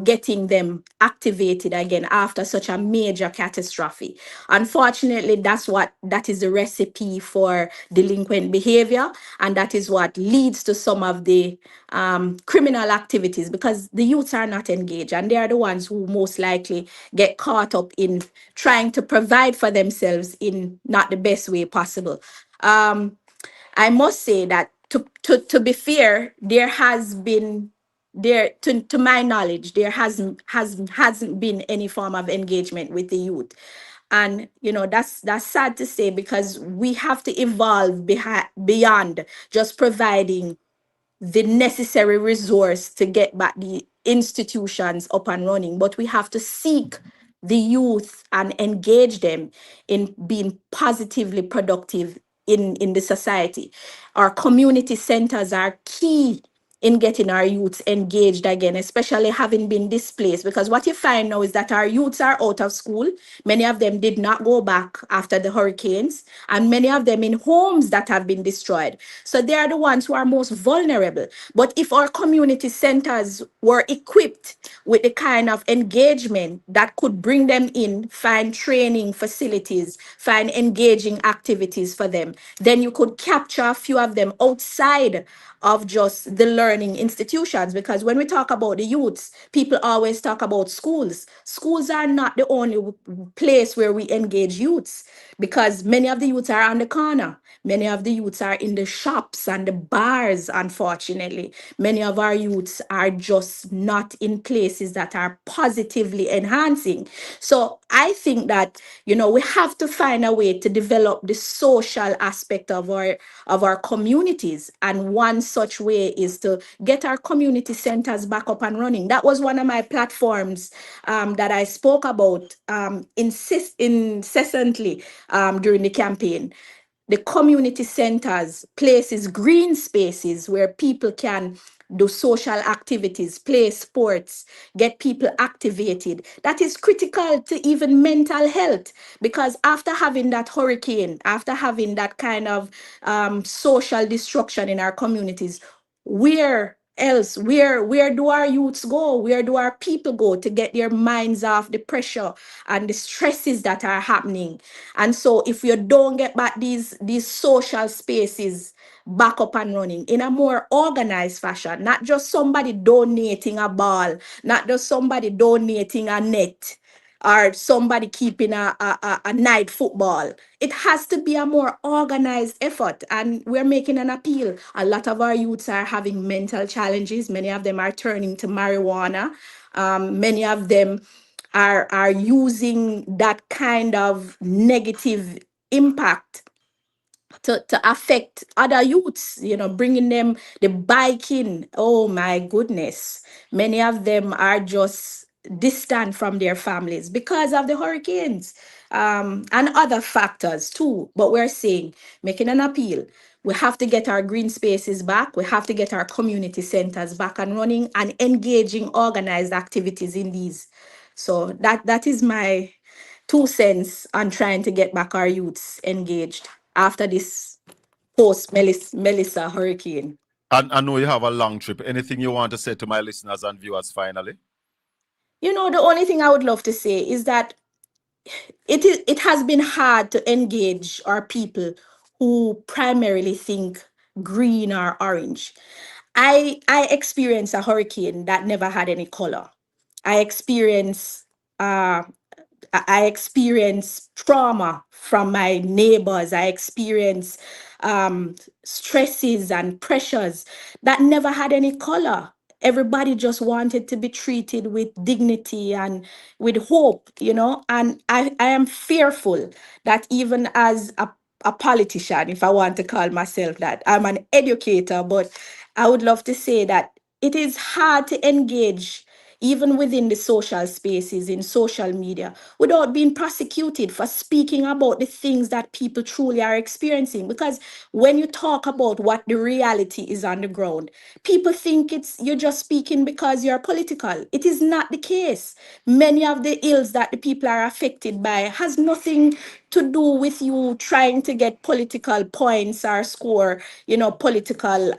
getting them activated again after such a major catastrophe. Unfortunately, that is the recipe for delinquent behavior, and that is what leads to some of the criminal activities, because the youths are not engaged, and they are the ones who most likely get caught up in trying to provide for themselves in not the best way possible. I must say that to be fair, there has been there to my knowledge, there hasn't been any form of engagement with the youth. And that's sad to say, because we have to evolve beyond just providing the necessary resource to get back the institutions up and running, but we have to seek the youth and engage them in being positively productive in the society. Our community centers are key in getting our youths engaged again, especially having been displaced. Because what you find now is that our youths are out of school. Many of them did not go back after the hurricanes, and many of them in homes that have been destroyed. So they are the ones who are most vulnerable. But if our community centers were equipped with the kind of engagement that could bring them in, find training facilities, find engaging activities for them, then you could capture a few of them outside of just the learning institutions. Because when we talk about the youths, people always talk about schools. Schools are not the only place where we engage youths, because many of the youths are on the corner. Many of the youths are in the shops and the bars, unfortunately. Many of our youths are just not in places that are positively enhancing. So I think that, we have to find a way to develop the social aspect of our communities. And one such way is to get our community centers back up and running. That was one of my platforms that I spoke about incessantly during the campaign. The community centers, places, green spaces where people can do social activities, play sports, get people activated. That is critical to even mental health, because after having that hurricane, after having that kind of social destruction in our communities, where else, where do our youths go, where do our people go to get their minds off the pressure and the stresses that are happening? And so if you don't get back these social spaces back up and running in a more organized fashion, not just somebody donating a ball, not just somebody donating a net, or somebody keeping a night football. It has to be a more organized effort. And we're making an appeal. A lot of our youths are having mental challenges. Many of them are turning to marijuana. Many of them are using that kind of negative impact to affect other youths, bringing them the biking. Oh my goodness. Many of them are just distant from their families because of the hurricanes, and other factors too. But we're saying, making an appeal, we have to get our green spaces back. We have to get our community centers back and running and engaging organized activities in these. So that is my 2 cents on trying to get back our youths engaged after this post Melissa hurricane. And I know you have a long trip. Anything you want to say to my listeners and viewers finally? The only thing I would love to say is that it has been hard to engage our people who primarily think green or orange. I experienced a hurricane that never had any color. I experienced uh, I experience trauma from my neighbors. I experience stresses and pressures that never had any color. Everybody just wanted to be treated with dignity and with hope, And I am fearful that even as a politician, if I want to call myself that, I'm an educator, but I would love to say that it is hard to engage even within the social spaces, in social media, without being prosecuted for speaking about the things that people truly are experiencing. Because when you talk about what the reality is on the ground, people think you're just speaking because you're political. It is not the case. Many of the ills that the people are affected by has nothing to do with you trying to get political points or score, political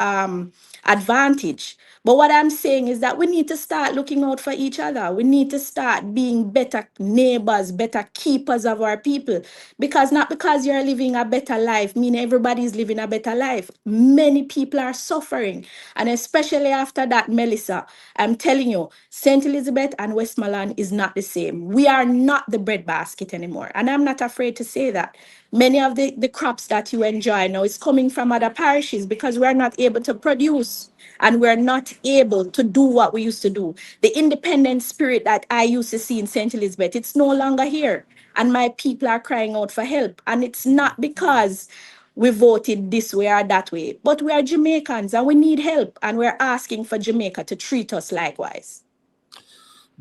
advantage. But what I'm saying is that we need to start looking out for each other. We need to start being better neighbors, better keepers of our people. Because not because you're living a better life, mean everybody's living a better life. Many people are suffering. And especially after that, Melissa, I'm telling you, St. Elizabeth and Westmoreland is not the same. We are not the breadbasket anymore. And I'm not afraid to say that. Many of the crops that you enjoy now is coming from other parishes because we're not able to produce and we're not able to do what we used to do. The independent spirit that I used to see in St. Elizabeth, it's no longer here. And my people are crying out for help. And it's not because we voted this way or that way, but we are Jamaicans and we need help. And we're asking for Jamaica to treat us likewise.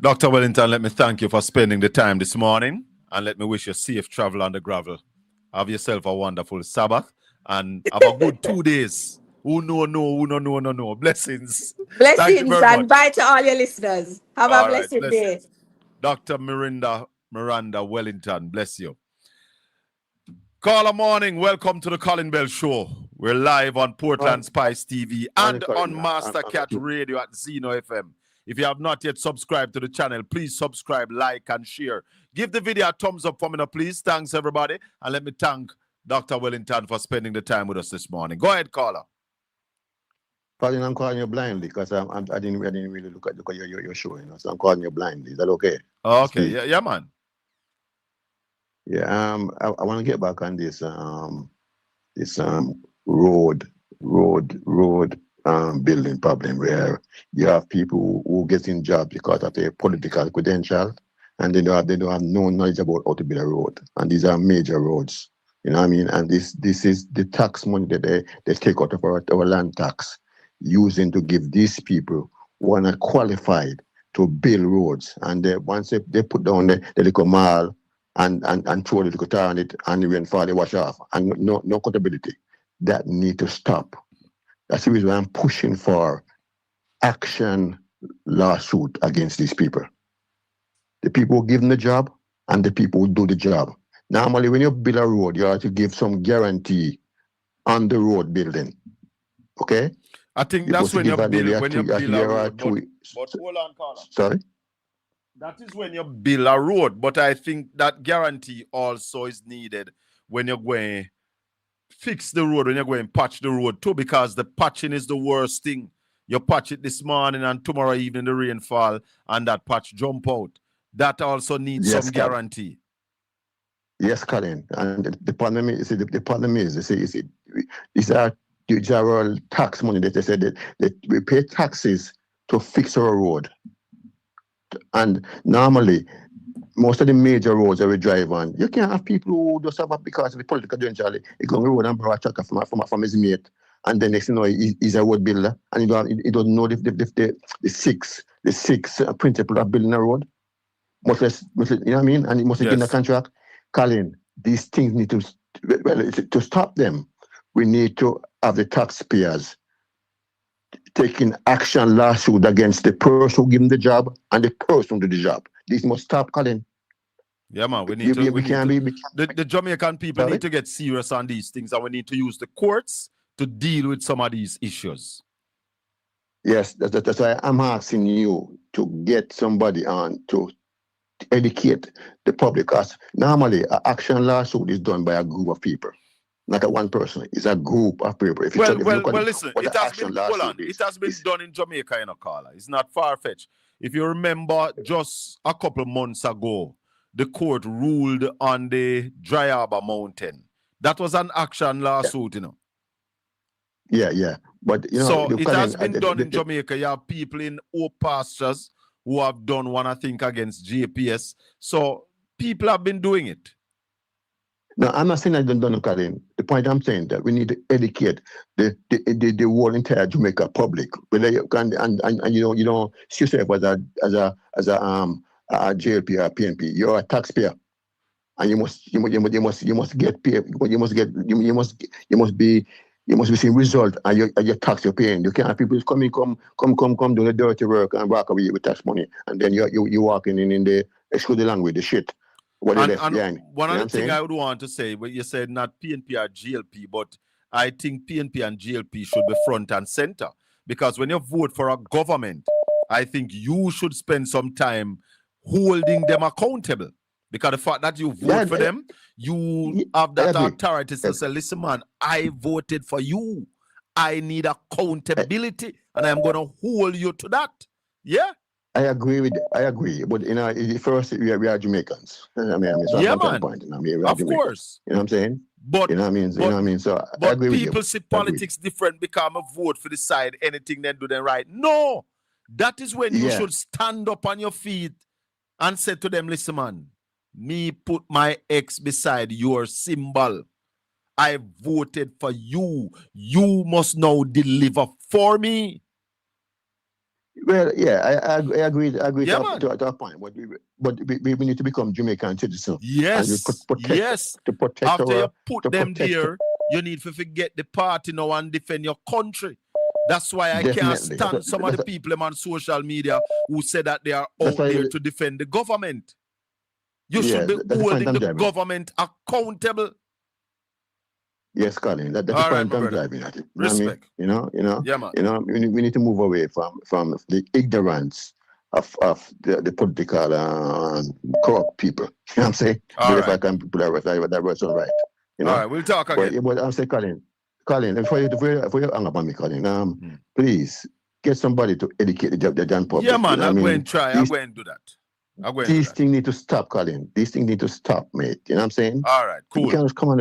Dr. Wellington, let me thank you for spending the time this morning, and let me wish you safe travel on the gravel. Have yourself a wonderful Sabbath and have a good 2 days. No. Blessings. Thank you Blessings very and much. bye to all your listeners. Have a All right, blessed day. blessings. Dr. Miranda Wellington, bless you. Caller morning, welcome to the Colin Bell Show. We're live on Portland Spice TV and on Master Cat Radio at Zeno FM. If you have not yet subscribed to the channel, please subscribe, like, and share. Give the video a thumbs up for me now, please. Thanks, everybody. And let me thank Dr. Wellington for spending the time with us this morning. Go ahead, caller. Colin, I'm calling you blindly because I didn't really look at your show, so I'm calling you blindly. Is that okay? Okay, yeah, man. Yeah, I want to get back on this road building problem where you have people who get in jobs because of their political credential and they don't have no knowledge about how to build a road. And these are major roads. You know what I mean? And this is the tax money that they take out of our land tax, using to give these people who are not qualified to build roads. And once they put down the little mile and throw the little tar on it, and the rainfall, they wash off, and no accountability. That need to stop. That's the reason why I'm pushing for action lawsuit against these people. The people who give them the job and the people who do the job. Normally, when you build a road, you have to give some guarantee on the road building. Okay? I think You're that's supposed to when you give build a road. two. But hold on, Carla. Sorry? That is when you build a road, but I think that guarantee also is needed when you're going fix the road, when you're going patch the road too, because the patching is the worst thing. You patch it this morning and tomorrow evening the rain fall and that patch jump out. That also needs some guarantee. Yes, Colin. And the problem is, the problem is, these are all tax money that they said that we pay taxes to fix our road. And normally, most of the major roads that we drive on, you can't have people who just have because of the political credential. He go on the road and borrow a truck from his mate, and then next thing you know, he's a road builder, and he don't know the six principle of building a road. Much less, you know what I mean? And he must get in a contract. Colin, these things need to stop them. We need to have the taxpayers taking action lawsuit against the person who give them the job and the person who do the job. This must stop, Colin. Yeah, man. The Jamaican people need to get serious on these things, and we need to use the courts to deal with some of these issues. Yes, that's why I'm asking you to get somebody on to educate the public. Because normally, an action lawsuit is done by a group of people, not a one person. It's a group of people. Listen, it has been done in Jamaica, you know, Carla. It's not far-fetched. If you remember, just a couple months ago, the court ruled on the Dry Harbor Mountain. That was an action lawsuit, you know. Yeah. But, you know, so it has been done in Jamaica. You have people in Oak Pastures who have done one, I think, against JPS. So people have been doing it. No, I'm not saying I don't know, Colin. The point I'm saying that we need to educate the whole entire Jamaica public. And you know, see yourself as a JLP or PNP. You're a taxpayer, and you must get paid. You must be seeing result and your tax you're paying. You can't have people come do the dirty work and walk away with tax money, and then you walking in the exclude the language, the shit. One of the things I would want to say, but you said not PNP or GLP, but I think PNP and GLP should be front and center, because when you vote for a government, I think you should spend some time holding them accountable, because the fact that you vote for them, you have that authority to say, listen, man, I voted for you. I need accountability, and I'm going to hold you to that. Yeah? I agree, but you know, first we are Jamaicans. I mean, so yeah, man. Point, you know, of course. You know what I'm saying? But you know what I mean? You know what I mean? So but I agree with you. People see politics different because I vote for the side, anything they do them right. No, that is when you should stand up on your feet and say to them, listen, man, me put my X beside your symbol. I voted for you. You must now deliver for me. Well, yeah, I agree to a point. But we need to become Jamaican citizens. Yes, to protect after you put them there, you need to forget the party now and defend your country. That's why I can't stand some of the people on social media who say that they are out there to defend the government. You should be holding the government accountable. Yes, Colin. That's the point I'm driving at. Respect. You know, yeah, man. You know, we need to move away from the ignorance of the political corrupt people. You know what I'm saying? If I can put that word so right. You know? All right, we'll talk again. But I'm saying, Colin, before you hang up on me, Colin, please get somebody to educate the John public. Yeah, man, you know I'm going to try. I'm going to do that. These things need to stop, Colin. These things need to stop, mate. You know what I'm saying? All right, cool. You can't come on.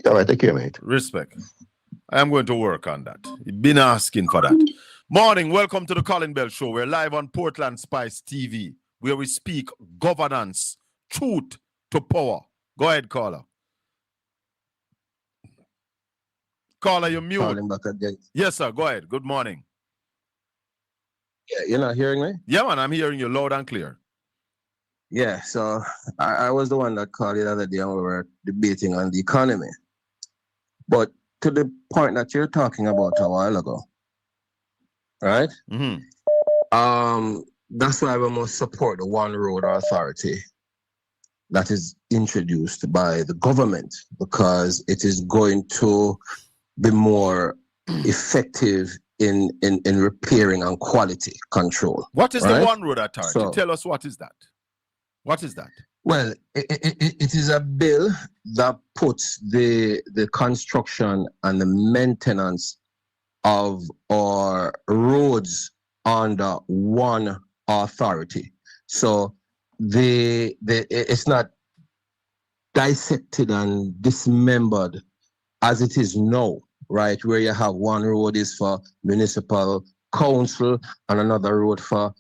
All right, take care, mate. Respect. I am going to work on that. You've been asking for that. Morning, welcome to the Colin Bell Show. We're live on Portland Spice TV, where we speak governance, truth to power. Go ahead, caller. Caller, you're mute. Calling back again. Yes, sir. Go ahead. Good morning. Yeah, you're not hearing me? Yeah, man, I'm hearing you loud and clear. Yeah, so I was the one that called the other day and we were debating on the economy. But to the point that you're talking about a while ago, right? Mhm. That's why we must support the One Road Authority that is introduced by the government, because it is going to be more effective in repairing and quality control. What is the right? One Road Authority? So, Tell us, what is that? What is that? well, it is a bill that puts the construction and the maintenance of our roads under one authority. So it's not dissected and dismembered as it is now, right? Where you have one road is for municipal council and another road for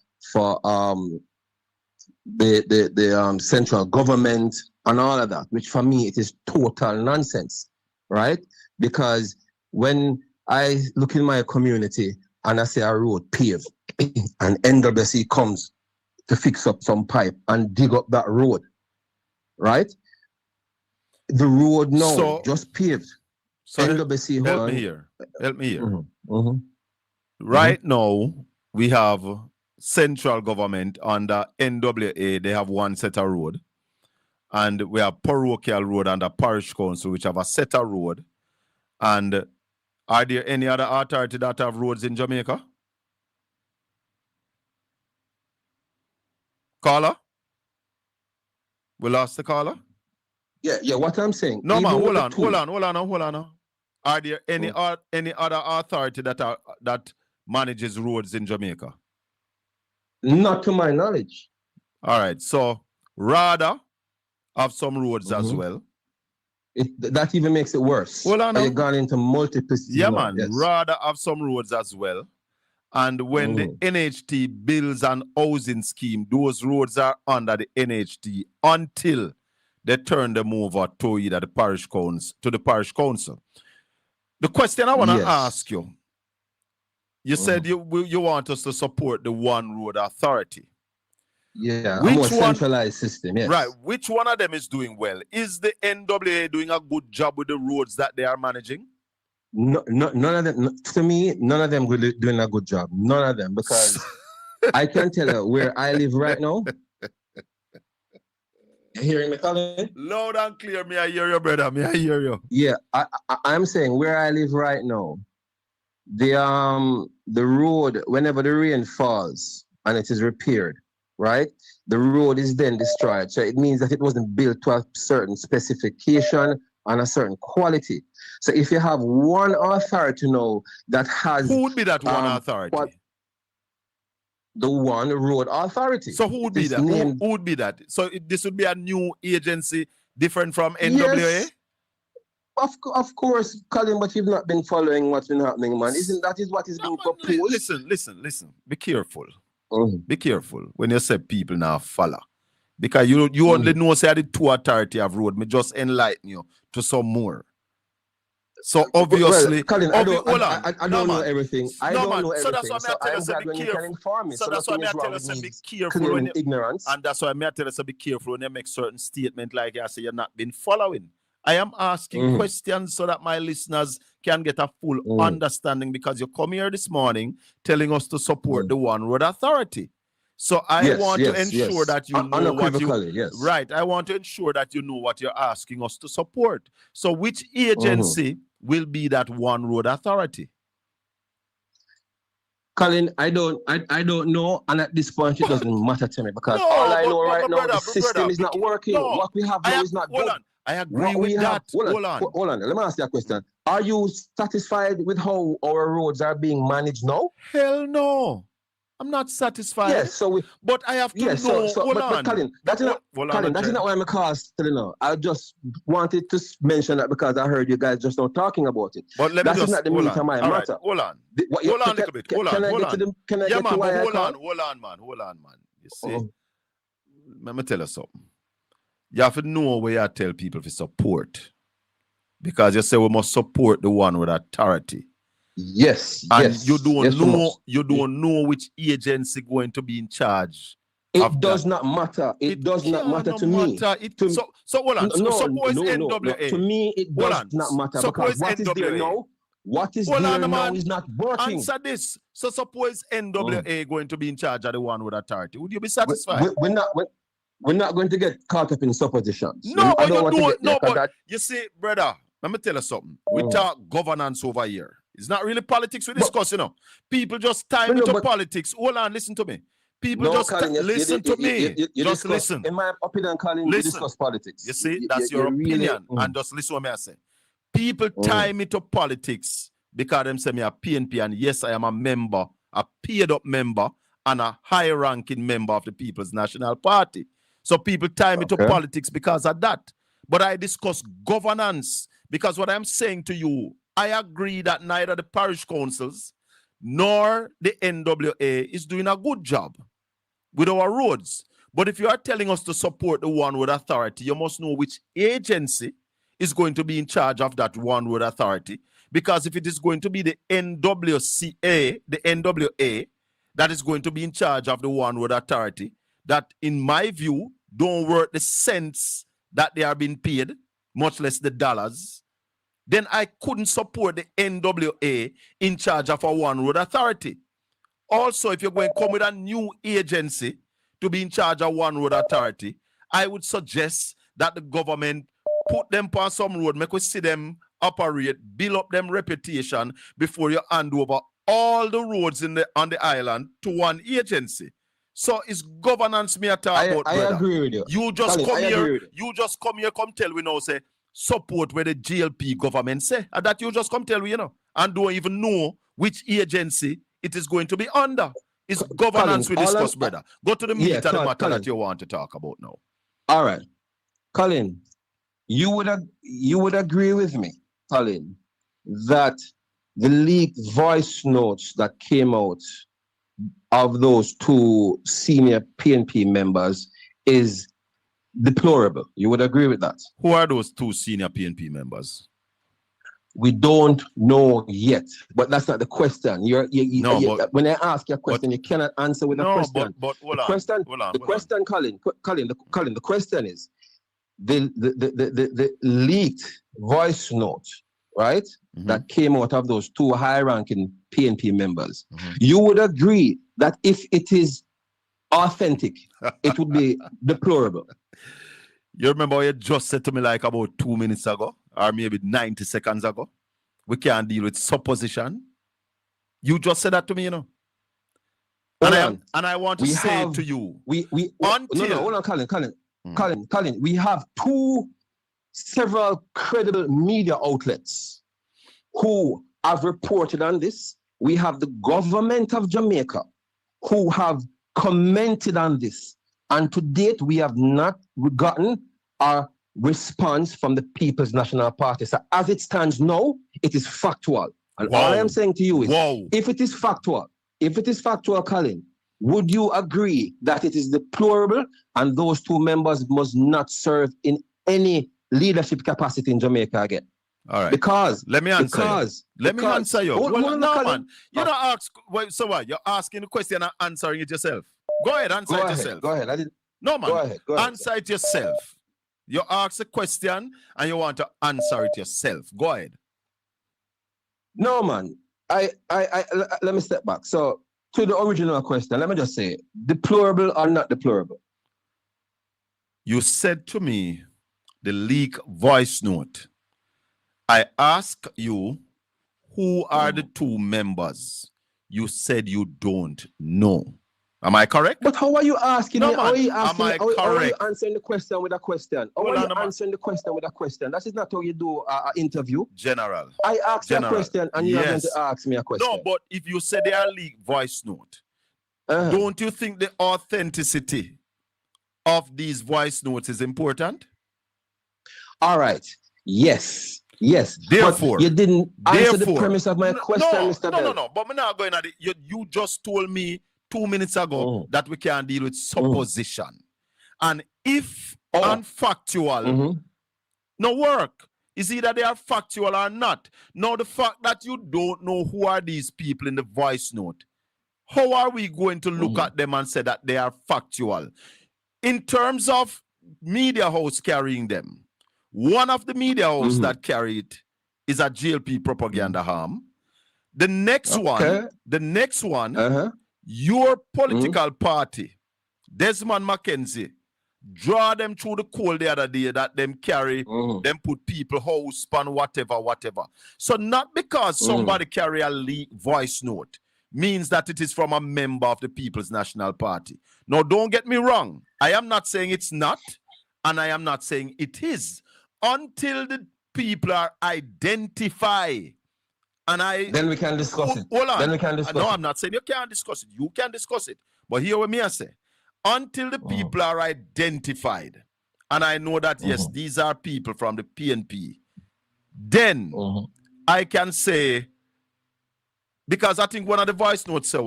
the central government and all of that, which for me it is total nonsense, right? Because when I look in my community and I see a road paved and NWC comes to fix up some pipe and dig up that road, right? The road now just paved. So NWC help me here. Help me here. Mm-hmm. Mm-hmm. Right now, we have central government under NWA. They have one set of road. And we have parochial road under parish council, which have a set of road. And are there any other authority that have roads in Jamaica? Caller? We lost the caller? Yeah, what I'm saying. No, man, hold on. Are there any other authority that manages roads in Jamaica? Not to my knowledge. All right, so RADA have some roads as well. That even makes it worse. Hold on. You've gone into multiple. Yeah, man. Yes. RADA have some roads as well. And when the NHT builds an housing scheme, those roads are under the NHT until they turn them over to either the parish council, to the parish council. The question I want to ask you, you said you want us to support the One Road Authority. Yeah, a more centralized system, yes. Right. Which one of them is doing well? Is the NWA doing a good job with the roads that they are managing? No, none of them. To me, none of them really doing a good job. None of them, because I can tell you where I live right now. You hearing me, Colin? Loud and clear. Me, I hear you, brother. Me, I hear you. Yeah, I'm saying where I live right now, the road, whenever the rain falls and it is repaired, right? The road is then destroyed. So it means that it wasn't built to a certain specification and a certain quality. So if you have one authority now that has... Who would be that one authority? The One Road Authority. So who would be that? Who would be that? So this would be a new agency different from NWA? Yes. Of course, Colin, but you've not been following what's been happening, man. Isn't that is what is being proposed? Listen. Be careful. Be careful when you say people now follow. Because you only know say the two authority of road. Me just enlighten you to some more. So obviously, Colin, I don't know everything. I don't know everything. So that's why I tell us be careful. So that's why I tell us to be careful when ignorance. And that's why I tell us to be careful when you make certain statement like I say you're not been following. I am asking questions so that my listeners can get a full understanding, because you come here this morning telling us to support the One Road Authority. So I want to ensure that you know what you right. I want to ensure that you know what you're asking us to support. So which agency will be that One Road Authority? Colin, I don't know, and at this point it doesn't matter to me, because all I know right now, the system is not working. What we have now is not good. I agree with that. Hold on. Let me ask you a question. Are you satisfied with how our roads are being managed now? Hell no. I'm not satisfied. Yes, but I have to know. But Colin, that's not why I'm cast to know. I just wanted to mention that because I heard you guys just now talking about it. But let me that's not the meat of my matter. Right, hold on a little bit. Hold on. Hold on, man. You see, let me tell you something. You have to know where you tell people to support, because you say we must support the One with authority. Yes, and you don't know which agency going to be in charge. It does not matter. It does not matter to me. So hold on. Suppose NWA. To me, it does not matter, because what is there now? what is Hold on, there now man. is not working. Answer this. So suppose NWA going to be in charge of the one with authority. Would you be satisfied? We're not going to get caught up in suppositions. No, I but don't you want to do get it. No, there, 'cause but you see, brother, let me tell you something. We talk governance over here. It's not really politics we discuss, you know. People just time into politics. Hold on, listen to me. People just listen to me. Just listen. In my opinion, Colin, you discuss politics. You see, that's your opinion. And just listen what me I say. People time into politics because them say me a PNP, and yes, I am a member, a paid up member, and a high ranking member of the People's National Party. So people time into politics because of that. But I discuss governance because what I'm saying to you, I agree that neither the parish councils nor the NWA is doing a good job with our roads. But if you are telling us to support the one with authority, you must know which agency is going to be in charge of that one with authority. Because if it is going to be the NWCA, the NWA, that is going to be in charge of the one with authority, that in my view, don't worth the cents that they are being paid, much less the dollars, then I couldn't support the NWA in charge of a one road authority. Also, if you're going to come with a new agency to be in charge of one road authority, I would suggest that the government put them on some road, make us see them operate, build up them reputation before you hand over all the roads on the island to one agency. So it's governance me talk about, brother. I agree with you. You just come here, come tell we now, say, support where the GLP government say. And that you just come tell we, you know, and don't even know which agency it is going to be under. It's governance we discuss, brother. Go to the meat of the matter that you want to talk about now. All right. Colin, you would agree with me, Colin, that the leaked voice notes that came out of those two senior PNP members is deplorable. You would agree with that? Who are those two senior PNP members? We don't know yet, but that's not the question. When I ask you a question, you cannot answer with a question. But hold on. The question, Colin, the question is the leaked voice note, right? That came out of those two high-ranking PNP members. You would agree that if it is authentic, it would be deplorable. You remember what you just said to me like about 2 minutes ago, or maybe 90 seconds ago? We can't deal with supposition. You just said that to me, you know. And I want to say to you, hold on, Colin. We have several credible media outlets who have reported on this. We have the government of Jamaica who have commented on this. And to date, we have not gotten a response from the People's National Party. So as it stands now, it is factual. And all I am saying to you is, if it is factual, Colin, would you agree that it is deplorable and those two members must not serve in any leadership capacity in Jamaica again? All right. Because let me answer you. Man. You don't ask. So what? You're asking the question and answering it yourself. Go ahead, answer it yourself. Go ahead. No, man. Go ahead. Answer it yourself. You ask a question and you want to answer it yourself. Go ahead. No, man. I let me step back. So to the original question, let me just say, deplorable or not deplorable? You said to me the leak voice note. I ask you, who are the two members? You said you don't know. Am I correct? But how are you asking me? How are you answering the question with a question? How are you answering the question with a question? That is not how you do an interview. General. I asked you a question and you are going to ask me a question. No, but if you say they are leaked voice note, don't you think the authenticity of these voice notes is important? All right. Yes. Therefore, but you didn't answer the premise of my question, Mr. Bell. No. But we're not going at it. You just told me 2 minutes ago that we can't deal with supposition. And if unfactual, no work. Is either they are factual or not. Now, the fact that you don't know who are these people in the voice note, how are we going to look at them and say that they are factual? In terms of media house carrying them, one of the media house that carried is a GLP propaganda harm. The next one, your political party, Desmond Mackenzie, draw them through the coal the other day that them carry, them put people house, span, whatever. So not because somebody carry a voice note means that it is from a member of the People's National Party. Now, don't get me wrong. I am not saying it's not, and I am not saying it is. Until the people are identified. Then we can discuss it. Hold on. Then we can discuss it. No, I'm not saying you can't discuss it. You can discuss it. But hear what me I say. Until the people are identified, and I know that, yes, these are people from the PNP, then I can say, because I think one of the voice notes say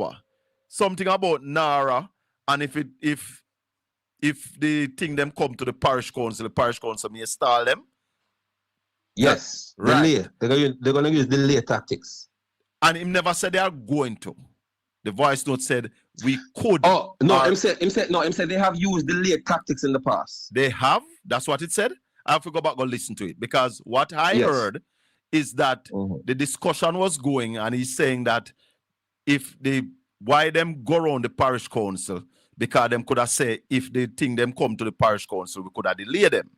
something about Nara, and if the thing them come to the parish council may install them. Yes, right. They're going to use delay tactics. And him never said they are going to. The voice note said we could. Oh no, him said they have used delay tactics in the past. They have. That's what it said. I have to go back and listen to it, because what I heard is that the discussion was going, and he's saying that why them go around the parish council, because them could have said if they think them come to the parish council, we could have delayed them.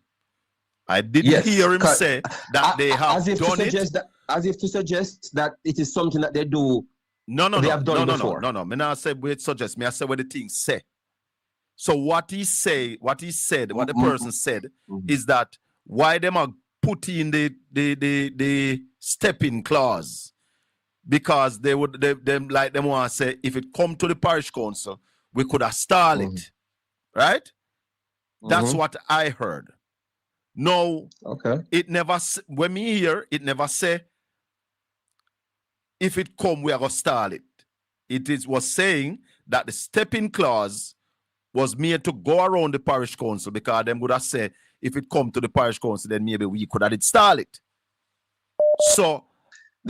I didn't hear him say that they have done it. As if to suggest that it is something that they do. No. They have done before. No. Me not say wait suggest. Me I say what the thing say. So what the person said is that why them are putting the step-in clause, because them want to say if it come to the parish council, we could have stalled it. Right? That's what I heard. No, it never, when me hear, it never say, if it come, we are going to stall it. It was saying that the step-in clause was made to go around the parish council, because them would have said, if it come to the parish council, then maybe we could have installed it. So,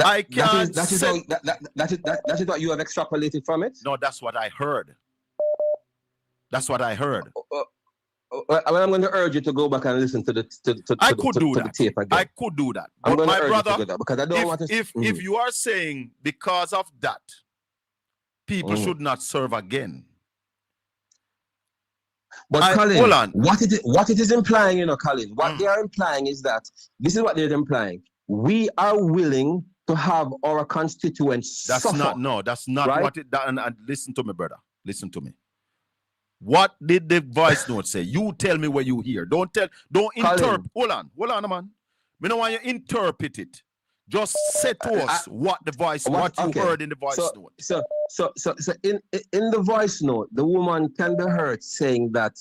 I can't that is what you have extrapolated from it? No, that's what I heard. That's what I heard. I'm going to urge you to go back and listen to the tape again. I could do that. But my brother, because I don't want to. If you are saying because of that, people should not serve again. But Colin, hold on. What it is implying, Colin, what they are implying is that this is what they're implying. We are willing to have our constituents suffer. That's not right? what it. And listen to me, brother. Listen to me. What did the voice note say? You tell me where you hear. Don't interpret. Hold on, man. We don't want you interpret it. Just say to us what you heard in the voice note. So in the voice note, the woman can be heard saying that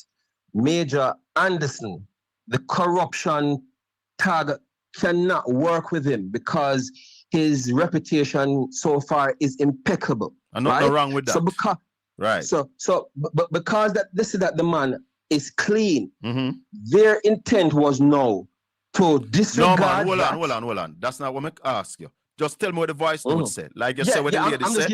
Major Anderson, the corruption tag, cannot work with him because his reputation so far is impeccable. And nothing wrong with that. But because that the man is clean, their intent was now to disregard. No, man, hold on. That's not what I ask you. Just tell me what the voice note said. Like you said, what the lady said.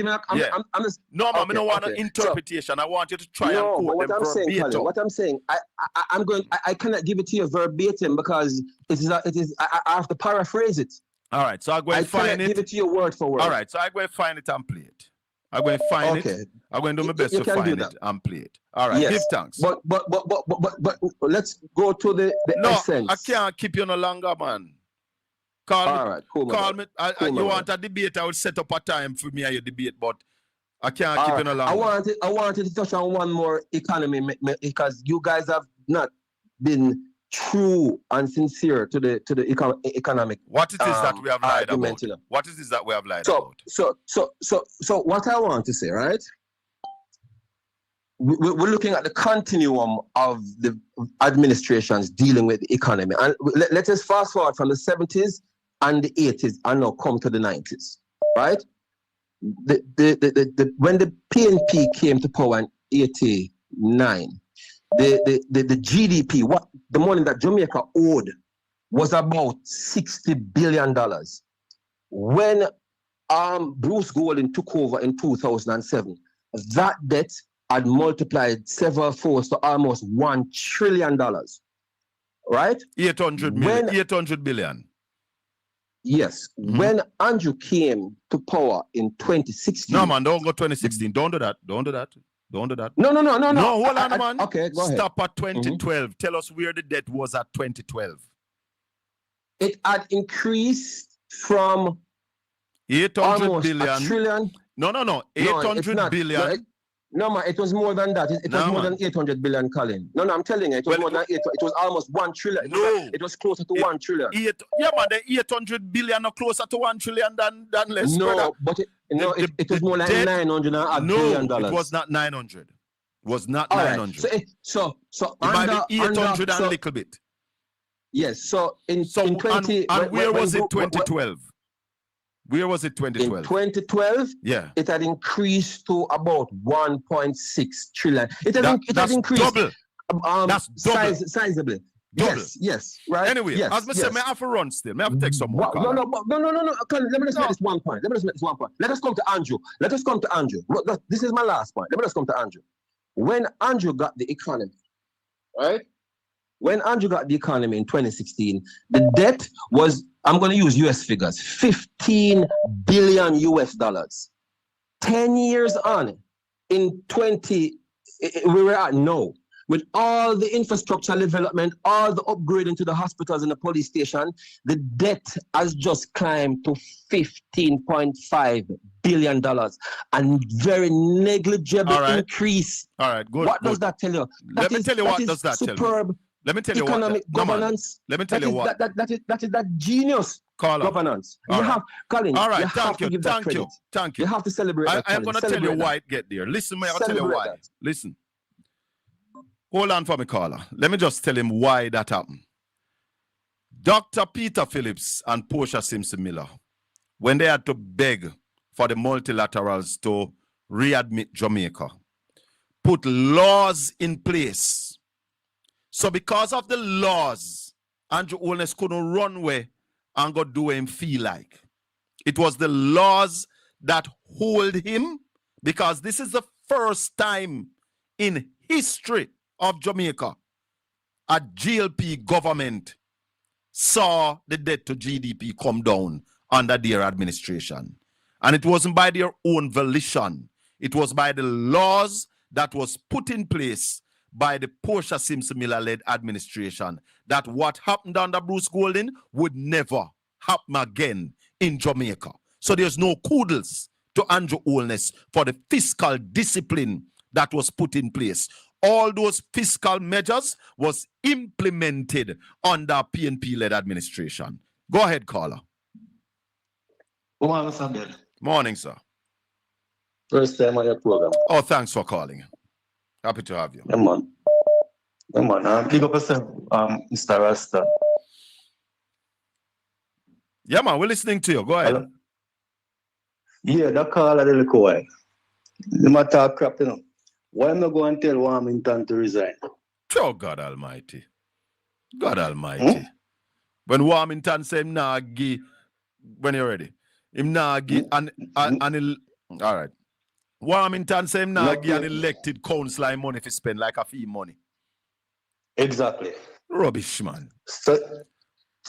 No, man, I don't want an interpretation. I want you to try and quote them verbatim. What I'm saying, I cannot give it to you verbatim because I have to paraphrase it. All right, so I go and find it. I cannot give it to you word for word. All right, so I go and find it and play it. I'm going to find it. I'm going to do my best to find it and play it. All right, give thanks. But let's go to the essence. I can't keep you no longer, man. Call me. You want a debate? I will set up a time for me and you debate, but I can't keep you no longer. I wanted to touch on one more economy because you guys have not been true and sincere to the economic. What it is that we have lied about? What is this that we have lied about? So what I want to say, right? We're looking at the continuum of the administrations dealing with the economy, and let us fast forward from the 70s and the 80s and now come to the 90s, right? When the PNP came to power in 89. The GDP, the money that Jamaica owed was about $60 billion. When Bruce Golding took over in 2007, that debt had multiplied several folds to almost $1 trillion. Right? 800 billion. Yes. When Andrew came to power in 2016. No, man, don't go 2016. Don't do that. Don't do that. Don't do that. No. No, hold on, man. Okay, go ahead. Stop at 2012. Tell us where the debt was at 2012. It had increased from 800 almost billion. a trillion. No. 800 billion. No, man, it was more than that. It was more than 800 billion, Colin. No, I'm telling you, it was more than 8. It was almost 1 trillion. It was closer to 1 trillion. Yeah, man, the 800 billion are closer to 1 trillion than less. No, brother. but it was more like $900 billion. No, it was not 900. It was not All 900. Right. So it might be 800 and a little bit. Yes. So in 20 and where was it 2012? Where was it 2012? In 2012, yeah, it had increased to about 1.6 trillion. It had increased double. That's double. Sizably. Double. Yes, right. Anyway, yes, as I said, may I have to run still? May I have to take some more? No. Let me just make this one point. Let us come to Andrew. This is my last point. Let me just come to Andrew. When Andrew got the economy, right? When Andrew got the economy in 2016, the debt was, I'm going to use US figures, $15 billion US dollars. 10 years on, in we were at no. With all the infrastructure development, all the upgrading to the hospitals and the police station, the debt has just climbed to $15.5 billion. And very negligible increase. All right, good. What does that tell you? Let me tell you what does that tell you. Let me tell you economic what. Governance. Let me tell you what. That is that genius governance. All you right. have, Colin, all right, you have to give that credit. Thank you. You have to celebrate that. I'm going to tell you why it get there. Listen, I'll tell you why. That. Listen. Hold on for me, caller. Let me just tell him why that happened. Dr. Peter Phillips and Portia Simpson Miller, when they had to beg for the multilaterals to readmit Jamaica, put laws in place. So because of the laws, Andrew Holness couldn't run away and go do what him feel like. It was the laws that hold him, because this is the first time in history of Jamaica a GLP government saw the debt to GDP come down under their administration. And it wasn't by their own volition. It was by the laws that was put in place by the Portia Simpson Miller-led administration, that what happened under Bruce Golding would never happen again in Jamaica. So there's no kudos to Andrew Holness for the fiscal discipline that was put in place. All those fiscal measures was implemented under PNP-led administration. Go ahead, caller. Good morning, Mr. Bill. Morning, sir. First time on your program. Oh, thanks for calling. Happy to have you. Yeah, man. Yeah, man. Big up yourself, Mr. Rasta. Yeah, man, we're listening to you. Go ahead. Hello? Yeah, that call a little while. The matter crap, you know. Why am I going to tell Warmington to resign? Oh, God Almighty. God Almighty. When Warmington say him nah give, when you're ready, him nah give, and all right. Warmington say him nah give an elected councillor money to spend like a fee money. Exactly. Rubbish, man. So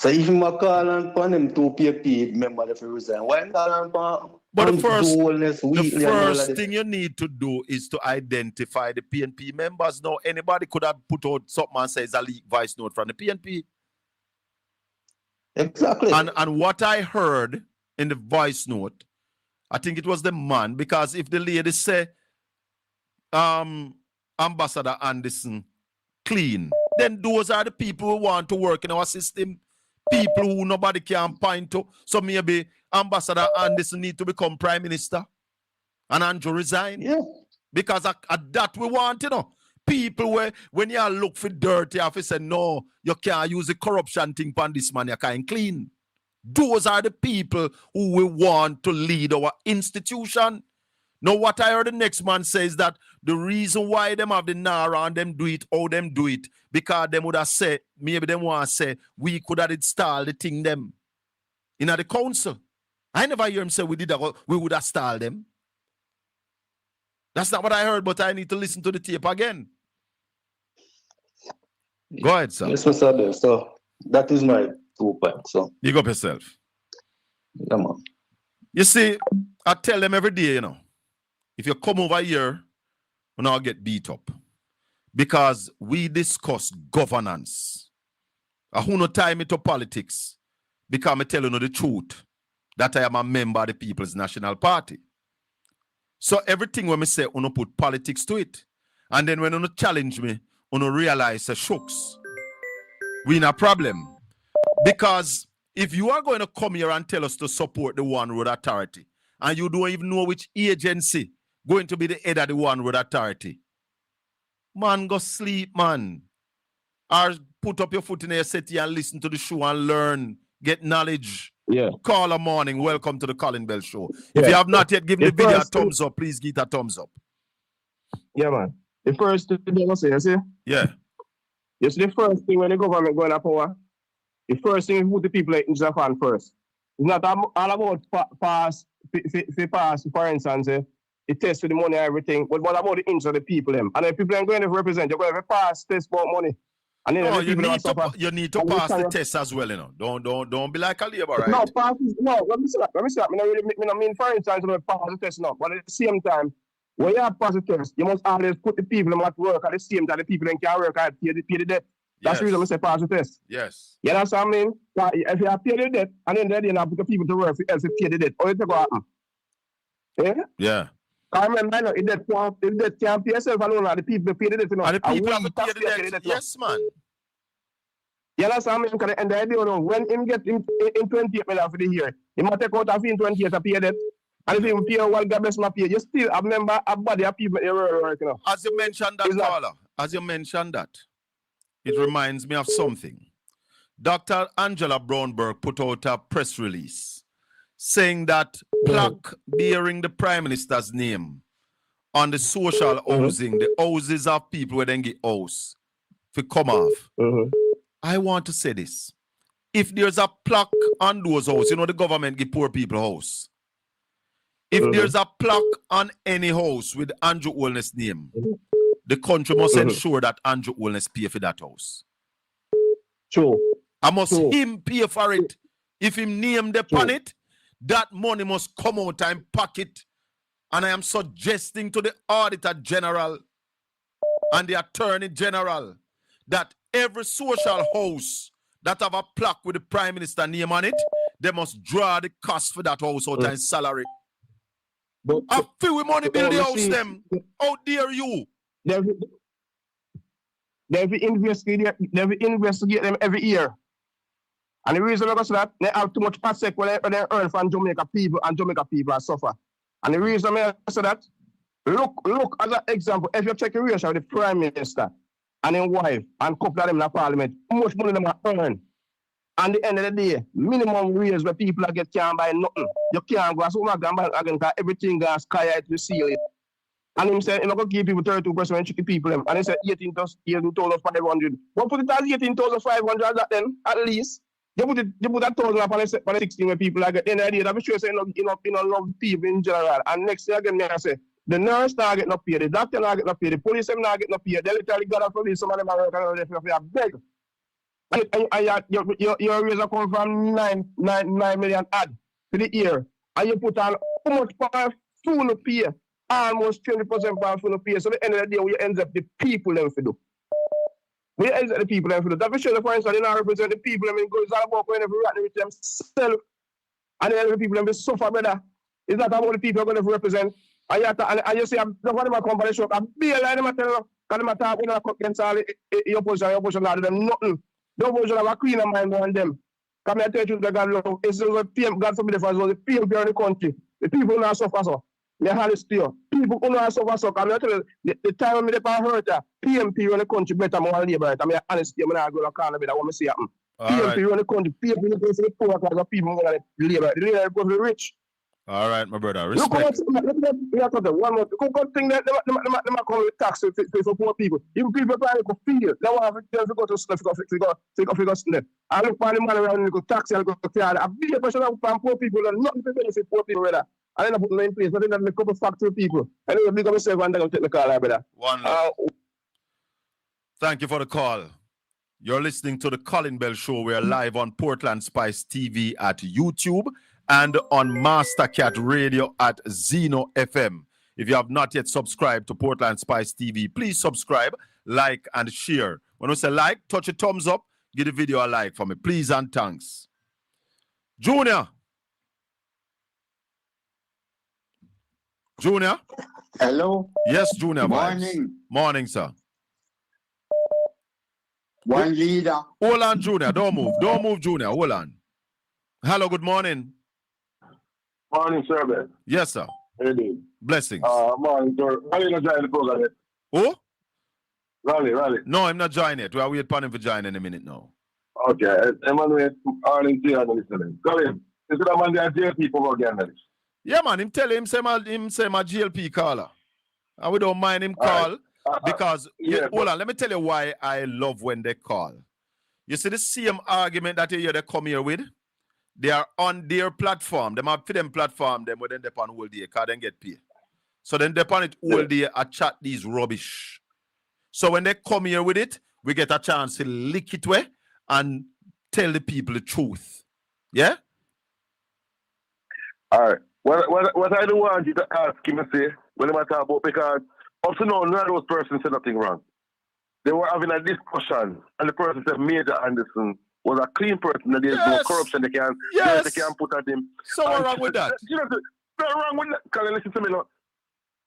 if you call on him to PAP member to resign, why am I calling But the first thing you need to do is to identify the PNP members. Now, anybody could have put out something and says a leak voice note from the PNP. Exactly. And what I heard in the voice note, I think it was the man, because if the lady say Ambassador Anderson clean, then those are the people who want to work in our system. People who nobody can point to. So maybe Ambassador Anderson need to become Prime Minister and Andrew resign. Yeah. Because that we want, you know. People where when you look for dirty, if you say no, you can't use the corruption thing on this man, you can't clean. Those are the people who we want to lead our institution. Now, what I heard the next man says that the reason why them have the NARA and them do it, how them do it, because them would have said, maybe them want to say, we could have installed the thing them in the council. I never hear him say we would have installed them. That's not what I heard, but I need to listen to the tape again. Go ahead, sir. Yes, Mr. Bill. So that is my 2 points. So big up yourself. Yeah, man. You see, I tell them every day, you know, if you come over here, we'll not get beat up. Because we discuss governance. I who no time into politics. Because I tell you the truth. That I am a member of the People's National Party. So everything when I say, I put politics to it. And then when you challenge me, I realize the shucks. We in a problem. Because if you are going to come here and tell us to support the One Road Authority, and you don't even know which agency going to be the head of the One Road Authority, man, go sleep, man. Or put up your foot in your settee and listen to the show and learn, get knowledge. Yeah. Call a morning. Welcome to the Colin Bell Show. Yeah. If you have not yet given the The video a first thumbs up, please give it a thumbs up. Yeah, man. The first thing they gonna say, you see? Yeah. You see the first thing when the government going to power, the first thing is put the people in the fan first. It's not all about pass, for instance, the test for the money and everything, but what about the interest of the people them? And the people are going to represent, you're going to pass test about money. And then No, the people you need to pass the test as well, you know. Don't be like a labor, right? No, pass is, no, let me see that. I mean, for instance, you pass the test now, but at the same time, when you have pass the test, you must always put the people at work at the same time the people can work and pay the debt. That's the reason I say pass the test. Yes. You know what I mean? If you have paid the debt, and then you have put the people to work else to pay the debt, or it's going to happen. Yeah? Yeah. I remember, if that can't pay yourself alone, the people pay the debt. You know, And the people have to pay pay the debt. Yes, man. You know what I mean? And the idea, when him get in 28 million for the year, he might take out a fee in 28 to pay debt. And if you pay well, God bless my pay, you still have member, a body of people in the world, you know. As you mentioned that, caller, as you mentioned that, it reminds me of something. Dr. Angela Brownberg put out a press release saying that plaque bearing the Prime Minister's name on the social housing, the houses of people where they get house, if come off. I want to say this. If there's a plaque on those houses, you know the government give poor people house. If there's a plaque on any house with Andrew Holness' name, the country must ensure that Andrew Holness pay for that house. True. I must him pay for it. If him name the on it, that money must come out and pocket. And I am suggesting to the Auditor General and the Attorney General that every social house that have a plaque with the Prime Minister name on it, they must draw the cost for that house out and salary. A few money build the house them. How dare you? They investigate them every year. And the reason because that they have too much passek when they earn from Jamaica people, and Jamaica people are suffer. And the reason I say that, look as an example, if you check the ratio of the Prime Minister and his wife and couple of them in the parliament, how much money them are earn? And at the end of the day, minimum wage where people get can't buy nothing. You can't go as soon as again because everything goes sky high to the ceiling. And him said, I'm going to give people 32% and tricky people. And he said 18,500. But put it as 18,500 that then, at least. You put that 1,000 up on the 16 where people are getting the idea that I'm sure say you know love people in general. And next year again, I say, the nurse not get no pay, the doctor not get no pay, the police them not get no pay. They literally got a police, some of them are working if you beg. And your razor come from 9 million ad for the year. And you put on how much per full pay? Almost 20% per full pay. So at the end of the day, we end up the people them to do. We end up the people them to do. That for sure, for instance, they not represent the people. I mean, it's all about going every rat with themselves. And then the people them suffer, brother. It's not about the people are going to represent. And you see, I'm not going to come for the show. I'm being like them, I tell you, because I'm talking against all the opposition, not them nothing. The opposition have a cleaner mind on them. Come here, tell you that God love. It's the PM, God forbid if I was the PM here in the country. The people who not suffer so. They have to steal. People who not suffer so. Come here, tell you, the time when they hurt, PMP in the country better more labor. I mean, honestly, I'm not going to call it. I want to see happen. PMP in the country, PMP in the country, the poor because of people who want to labor. The labor go to the rich. All right, my brother. Respect. One more. Good thing that they come with tax for poor people. Even people probably go feel. They want to go to sleep, figure sleep. I look for the money around and go tax and go to care. I be a person of poor people and nothing to benefit poor people, brother. I end up putting in place, but then a couple factory people. And then become myself and they're going to take the call, brother. One love. Thank you for the call. You're listening to the Colin Bell Show. We're live on Portland Spice TV at YouTube and on Mastercat Radio at Zeno FM. If you have not yet subscribed to Portland Spice TV, please subscribe, like, and share. When we say like, touch a thumbs up, give the video a like for me, please and thanks. Junior. Junior? Hello. Yes, Junior. Morning. Vibes. Morning, sir. One leader. Hold on, Junior. Don't move. Don't move, Junior. Hold on. Hello, good morning. Morning, sir, man. Yes, sir. Hey, Blessings. morning, sir. Raleigh not joining the program yet. Who? Raleigh. No, I'm not joining it. We'll wait for him for join in a minute now. Okay. Emmanuel, Arlington, and listening. Call him. Is it a man there, JLP people again? Yeah, man. Him tell him, say my GLP caller. And we don't mind him call because, hold on, let me tell you why I love when they call. You see the same argument that you hear they come here with? They are on their platform. They have for them platform, them when they on all day, because they get paid. So then they on it all day and chat these rubbish. So when they come here with it, we get a chance to lick it away and tell the people the truth. Yeah? All right. What I do want you to ask him, say, when I talk about, because up to now, none of those persons said nothing wrong. They were having a discussion, and the person said Major Anderson was a clean person, and there's no corruption they can put at him. So what's wrong with that? You know, what's wrong with that? Can you listen to me now?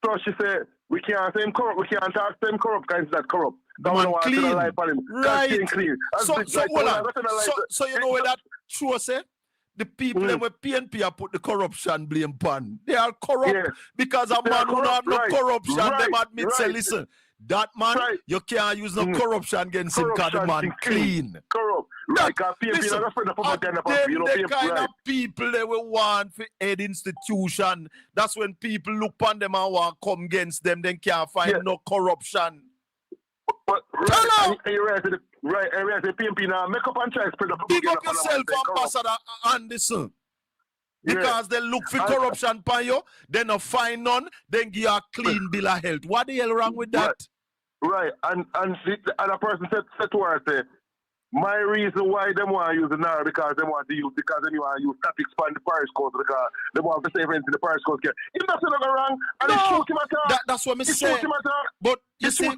So she said, we can't say him corrupt, we can't talk to him corrupt, because he's not corrupt. The man clean. Right. Clean. So you know what that true say? The people that were PNP have put the corruption blame upon. They are corrupt because a man who don't have no corruption, them admit, say, listen, that man, you can't use no corruption against him because the man clean. Corrupt. Right, listen, the kind of people they will want for head institution. That's when people look upon them and want to come against them, then can't find no corruption. But the PMP now make up and try to spread up. Big up yourself, Ambassador Anderson. Because they look for corruption upon you, they not find none, then give you a clean bill of health. What the hell wrong with that? Right. And a person said to her, say, my reason why they want to use the NAR because they want to use statics for the parish codes because they want to save rent in the parish codes. If that's not wrong, and they shoot him at that's what I say. But you see,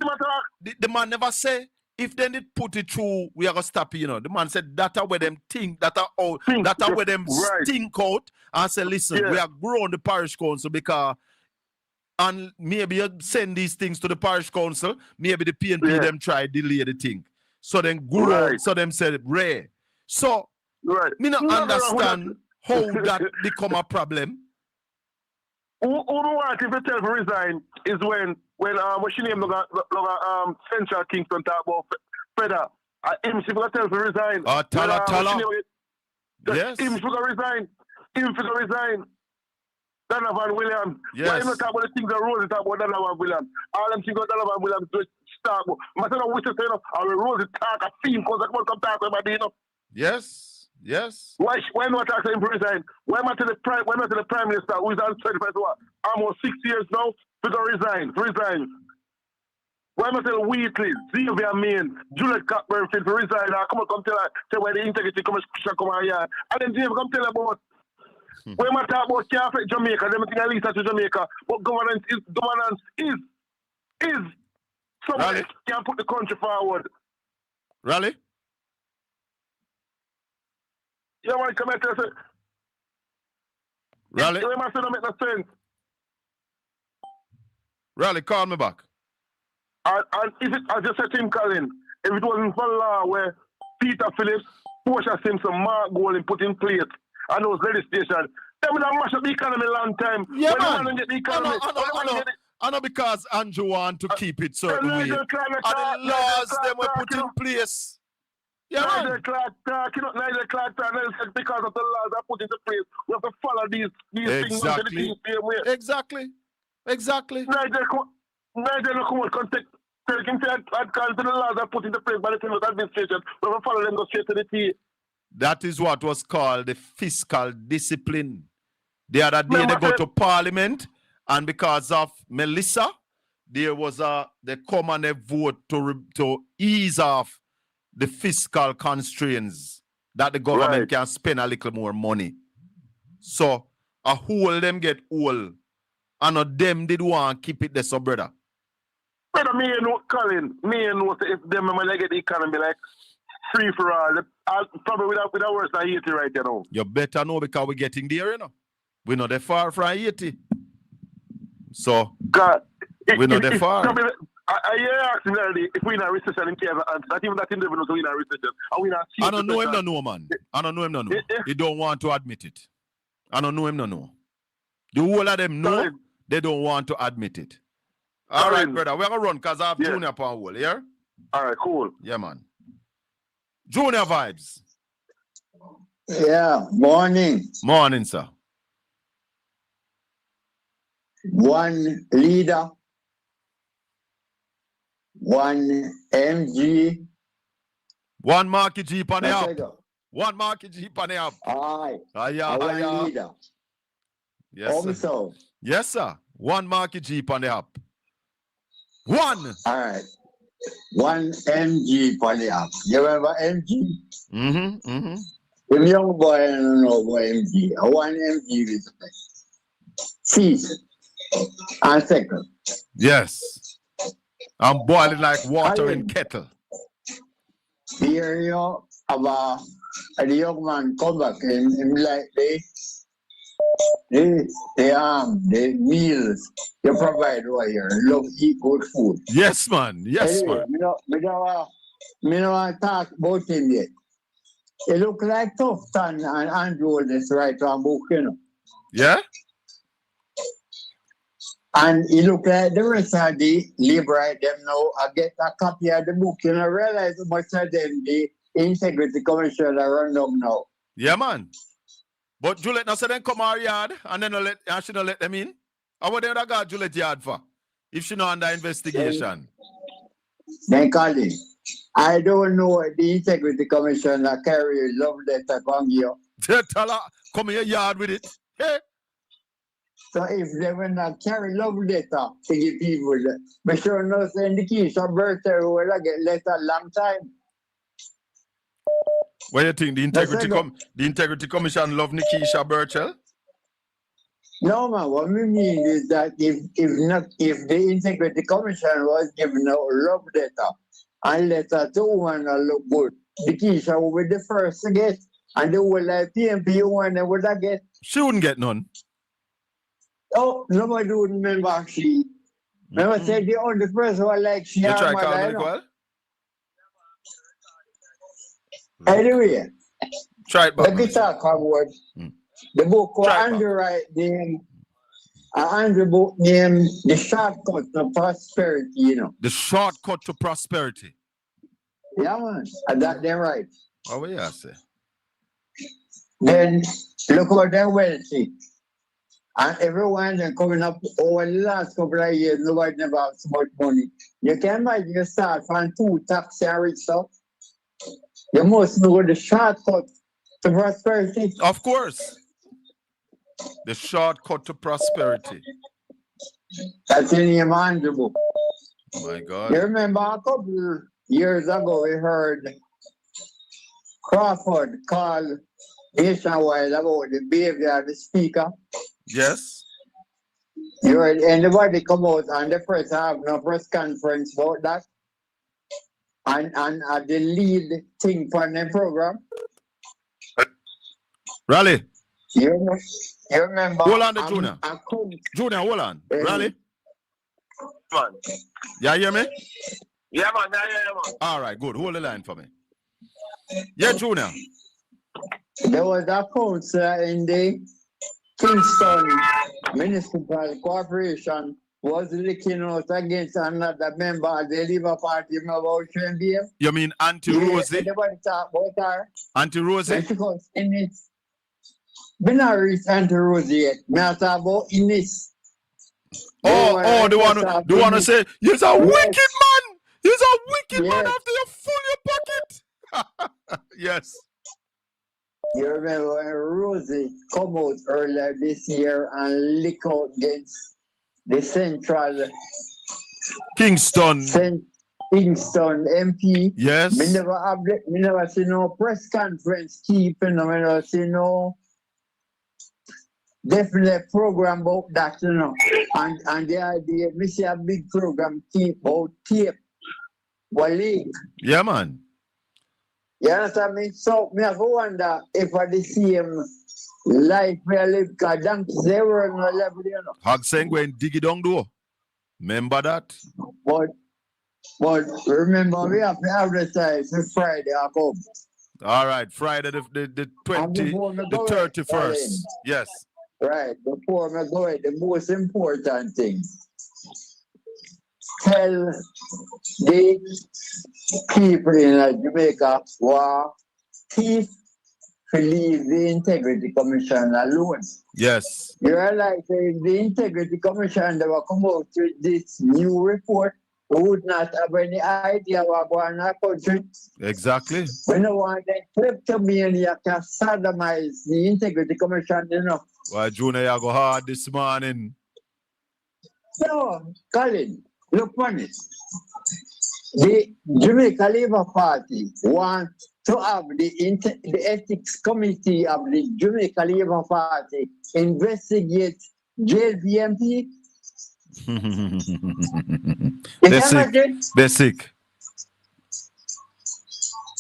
the man never say, if they did put it through, we are going to stop, you know. The man said, that are where them think, that are where them stink out. And say, listen, we are growing the parish council because, and maybe you send these things to the parish council, maybe the PNP them try delay the thing. So then grow, so them said, Ray. So, me not understand how that become a problem. Who want if you tell to resign is when what's your name Central Kingston talk about Feda. Him if you tell to resign. Tala. Yes. Him if you resign. Donovan Williams. Yes. Why you not talk about the things that Rose talk about Donovan Williams? All them things that Donovan Williams do talk about. I said, we say, our Rose talk a theme because I come talk about it, Yes. Why not talk to him to resign? Why not to the Prime Minister who is on 25 what? Almost 6 years now to resign. Why not tell Wheatley, Xavier Main, Juliet Cockburn to resign? Come tell her, say where the integrity come on here. And then James come tell her about when we talk about can't affect Jamaica, them think at least to Jamaica, but governance is somebody can put the country forward. Rally? Yeah, man, come here to say. Rally? You must not make no sense. Rally, call me back. And if it, as you said to him, Colin, if it wasn't for law where Peter Phillips, Portia Simpson, Mark Gold put in place, and those legislation, they would have mashed up the economy a long time. Yeah, when man. Get the economy, I know because Andrew want to keep it certain way. And the laws they were put in place. Yeah, Nigel Clark talking, because of the laws that put into place. We have to follow these things. Exactly. Nigel come on, take him to the laws that put into place by the Tinubu administration. We have to follow them go straight to the T. That is what was called the fiscal discipline. The other day they go to Parliament, and because of Melissa, there was they come and they vote to ease off the fiscal constraints that the government can spend a little more money. So a whole them get whole. And a them did want keep it there, so brother. Brother, me and Colin, me and know if them when I get the economy like free for all, probably without worse than Haiti right now. You better know because we're getting there, you know. We're not that far from Haiti. So God, we're not that far. I asked him earlier if we're in a recession in Kiev, and not even that in the knows we're in a recession. Are we not? I don't know him, no, man. I don't know him, no. He don't want to admit it. I don't know him, no. The whole of them know, they don't want to admit it. All right, brother, we're going to run because I have Junior upon wall, yeah? All right, cool. Yeah, man. Junior vibes. Yeah, morning. Morning, sir. One leader, one MG. One market Jeep on the app. One market Jeep on the app. Aye. One leader. Yes, sir. Yes, sir. One market Jeep on the app. One. All right. One MG on the app. You remember MG? Mm-hmm. The young boy, I don't know about MG. One MG with seat and second. Yes. I'm boiling like water in kettle. Here you have the young man come back and like the meals you provide over here. Love eat good food. Yes, man. Yes, anyway, man. Me don't want to talk about him yet. It look like Tufton and Andrew this right on book, you know. Yeah? And it look like the rest of the Libra them now. I get a copy of the book, you know, realize how much of them the Integrity Commission are run down now. Yeah, man. But Juliet now said then come our yard and then I should not let them in. How would they got Juliet yard for? If she not under investigation. Then Colin, I don't know the Integrity Commission that carry love letter from you. Tell her, come in your yard with it. Hey. So if they will not carry love letter to give people, make sure no send the keys or birthday will get letter long time. What do you think? The Integrity Commission love Nikisha Burchell? No, man. What we mean is that if the Integrity Commission was giving out love letter and letter to women look good, Nikisha will be the first to get, and they will like PMP one and would get. She wouldn't get none. Oh, nobody would remember actually. Remember said the only person who like she. You try calling me call? Anyway, try it back. Let me talk about the book was underwrite name. Andrew book name The Shortcut to Prosperity, you know. The Shortcut to Prosperity. Yeah, man. And that they're right. What will you say? Then look what they're wealthy. And everyone is coming up over the last couple of years, nobody never has so much money. You can imagine you start from 2 taxi and rich stuff. You must know the shortcut to prosperity. Of course. The Shortcut to Prosperity. That's in your Andrew book. Oh my God. You remember a couple years ago we heard Crawford call nationwide about the behavior of the speaker. Yes. You heard anybody come out and the press have no press conference about that? And the lead thing for the program. Rally. You remember? Hold on, the Junior. Junior, hold on. Rally. Man. Yeah, hear me? Yeah, man. Man. All right, good. Hold the line for me. Yeah, Junior. There was a council in the Kingston Municipal Corporation was looking out against another member of the Labour Party about BM. You mean Auntie Rosie? Everybody talk about her. Auntie Rosie? Because in it, we not reach Auntie Rosie yet. Me talk about Ines. The one who say, you're a wicked man! You're a wicked man after you full your pocket! Yes. You remember when Rosie come out earlier this year and lick out against the Central Kingston MP. Yes. We never see no press conference keeping. We never see no definitely program about that, you know. And the idea, we see a big program keep about tape, Wally. Yeah, man. You understand me? So me I go wonder if I the same life we live, because donkeys they were on a level, you know. Hag saying go and dig it down though. Remember that? But remember we have to advertise for Friday I come. All right, Friday the And 20, before me the go 31st. Yes. right, before me go ahead, the most important thing. Tell the people in Jamaica who are thief to leave the Integrity Commission alone. Yes. You realize the Integrity Commission, they will come out with this new report, we would not have any idea what going on in our country. Exactly. We don't want the kleptomaniac to sodomize the Integrity Commission, you know. Why, Junior, you go hard this morning. So, Colin, look on it. The Jamaica Labour Party want to have the ethics committee of the Jamaica Labour Party investigate jail BMP. They're sick. They're sick.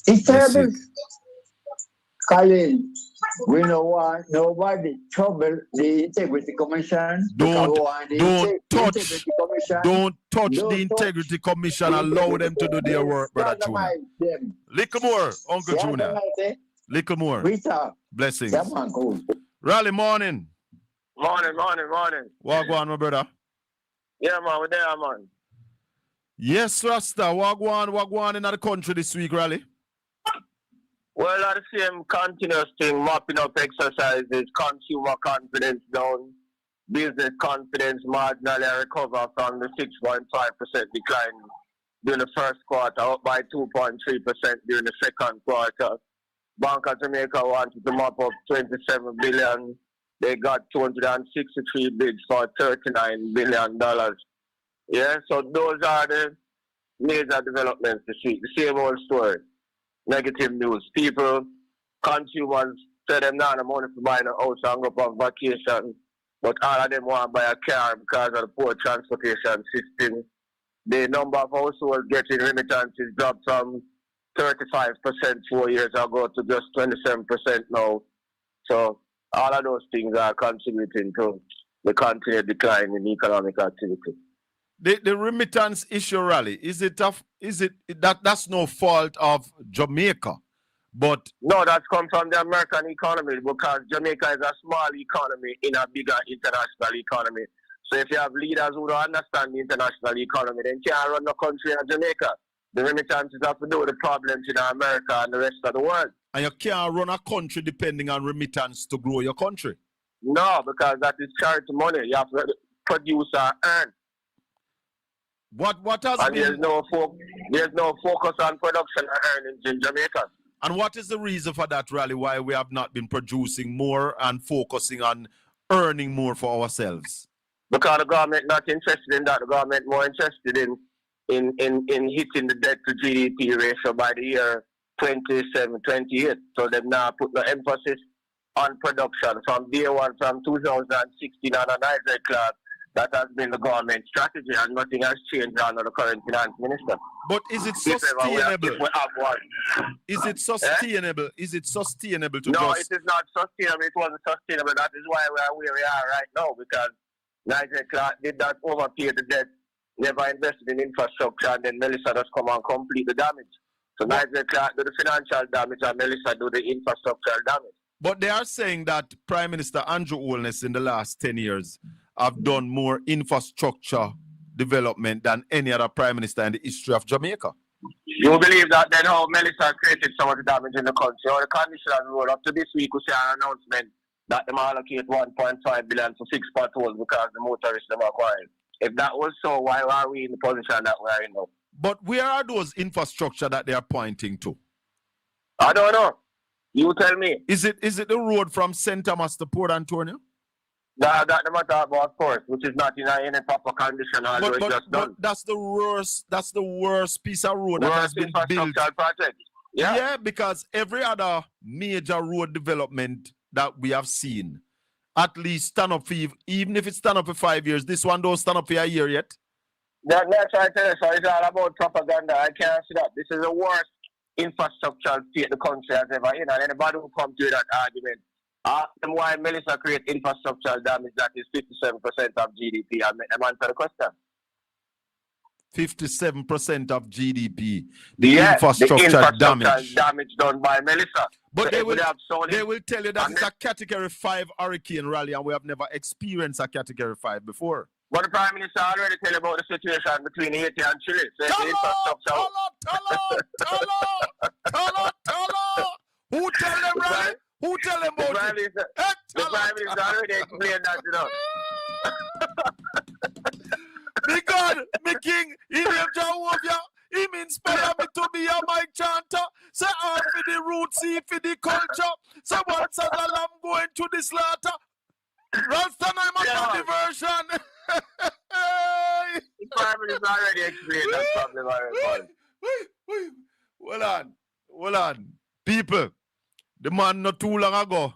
It's They're terrible. sick. Colin, we don't want nobody trouble the Integrity Commission. Don't touch Don't the Integrity Commission. Allow them to do their work, brother Junior. Little more, Uncle Junior. Little more. Blessings. Yeah, man, cool. Rally morning. Morning. What go on, my brother? Yeah, man, we're there, man. Yes, Rasta. What go on in the country this week, Rally? Well, the same continuous thing, mopping up exercises, consumer confidence down, business confidence marginally recover from the 6.5% decline during the first quarter, up by 2.3% during the second quarter. Bank of Jamaica wanted to mop up 27 billion. They got 263 bids for $39 billion. Yeah, so those are the major developments this week. The same old story. Negative news. People, consumers, say them now the money for buying a house and go on vacation, but all of them want to buy a car because of the poor transportation system. The number of households getting remittances dropped from 35% 4 years ago to just 27% now. So all of those things are contributing to the continued decline in economic activity. The remittance issue, Rally, that's no fault of Jamaica, but no, that's come from the American economy, because Jamaica is a small economy in a bigger international economy. So if you have leaders who don't understand the international economy, then you can't run the country in Jamaica. The remittances have to do with the problems in America and the rest of the world. And you can't run a country depending on remittance to grow your country. No, because that is charity money. You have to produce and earn. What has and been... there's no focus on production and earnings in Jamaica. And what is the reason for that, Rally? Why we have not been producing more and focusing on earning more for ourselves? Because the government not interested in that. The government more interested in hitting the debt to GDP ratio by the year 27, 28. So they've now put the emphasis on production from day one, from 2016 on a Niger class. That has been the government strategy, and nothing has changed under the current finance minister. But is it sustainable? Is it sustainable? Is it sustainable to No, it is not sustainable. It wasn't sustainable. That is why we are where we are right now, because Niger Clark did not overpay the debt, never invested in infrastructure, and then Melissa just come and complete the damage. So Niger Clark do the financial damage, and Melissa do the infrastructural damage. But they are saying that Prime Minister Andrew Holness in the last 10 years have done more infrastructure development than any other prime minister in the history of Jamaica. You believe that then how Melissa created so much damage in the country? Or the commissioners rolled up to this week, we see an announcement that they allocate 1.5 billion for 6 potholes because the motorists are quiet. If that was so, why are we in the position that we are in now? But where are those infrastructure that they are pointing to? I don't know. You tell me. Is it the road from St. Thomas to Port Antonio? That the matter about, of course, which is not in any proper condition, although it's just done. But that's the worst piece of road that has been built. Project. Yeah, because every other major road development that we have seen at least stand up for even if it stand up for 5 years. This one don't stand up for a year yet. That's right, so it's all about propaganda. I can't see that. This is the worst infrastructural state the country has ever in, and anybody who comes to that argument, ask them why Melissa create infrastructural damage that is 57% of GDP and make them answer the question. 57% of GDP. The infrastructure damage done by Melissa. But so they will tell you that it's a Category 5 hurricane rally, and we have never experienced a Category 5 before. But the Prime Minister already tell about the situation between Haiti and Chile. So Tell Who tell them, Rally? Who tell them about it? The Prime Minister already explained that, you know. Me God, me King, he named Jehovah. He inspire me to be a mic chanter. Say, all for the roots, see for the culture. So once a lamb going to the slaughter. Rasta I'm a diversion. The Prime Minister already explained that problem already. Hold on. People, the man not too long ago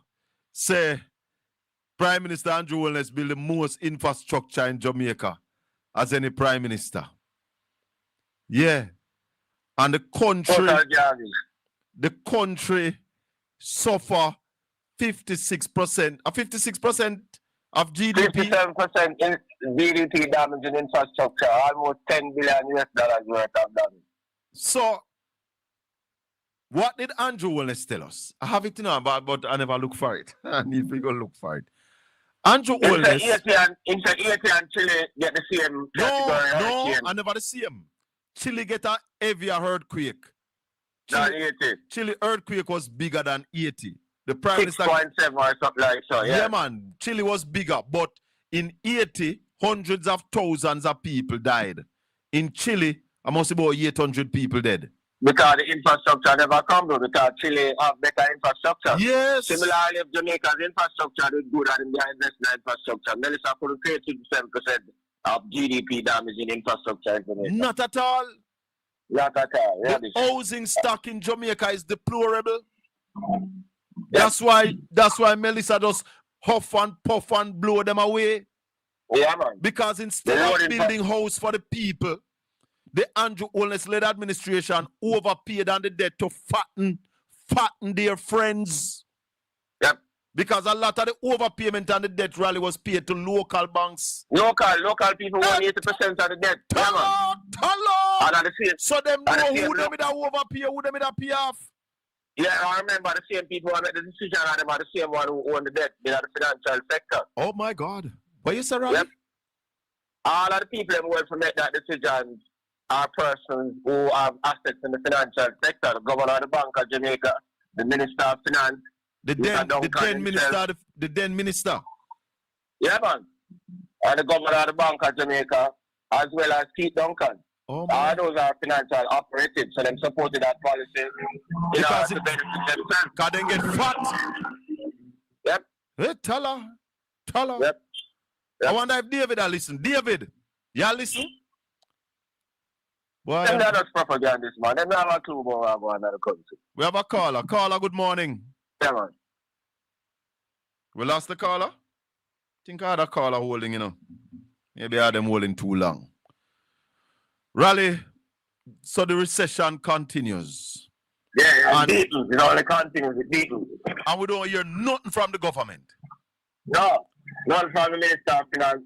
say Prime Minister Andrew Holness build the most infrastructure in Jamaica as any Prime Minister. Yeah. And the country suffer 56%. 56% of GDP. 57% in GDP damage in infrastructure, almost $10 billion worth of damage. So, what did Andrew Holness tell us? I have it now, but I never look for it. I need to go look for it. Andrew Holness. Haiti and Chile get the same category. No, I never the same. Chile get a heavier earthquake. Chile earthquake was bigger than Haiti. The Prime Minister 6.7 or something like so. Yeah, man. Chile was bigger, but in Haiti, hundreds of thousands of people died. In Chile, I must say about 800 people dead. Because the infrastructure never crumbled, because Chile have better infrastructure. Yes. Similarly, if Jamaica's infrastructure is good and they invest in infrastructure, Melissa could create 57% of GDP damage in infrastructure in Jamaica. Not at all. Not at all. Yeah, the housing stock in Jamaica is deplorable. That's why Melissa just huff and puff and blow them away. Yeah, man. Because instead of building house for the people, the Andrew Holness-led administration overpaid on the debt to fatten their friends. Yep. Because a lot of the overpayment on the debt rally was paid to local banks. Local people won 80% of the debt. So them know who them that overpay, who them that pay off. Yeah, I remember the same people who made the decision and them are the same one who own the debt in the financial sector. Oh my God. What you say, Rally? Yep. All of the people who went to make that decision are persons who have assets in the financial sector. The governor of the Bank of Jamaica, the Minister of Finance, the then minister. Yeah, man. And the governor of the Bank of Jamaica, as well as Keith Duncan. Oh, all those are financial operatives, so them supported that policy in order to benefit themselves. Because they get fat. Yep. Hey, tell her. Yep. I wonder if David will listen. David, you listen? Well, them are not propagandist, man. Them have a clue about another country. We have a caller. Caller, good morning. Yeah, man. We lost the caller? I think I had a caller holding, you know. Maybe I had them holding too long. Rally, so the recession continues. Yeah, it only continues, it deepens. And we don't hear nothing from the government. No, nothing from the Minister of Finance,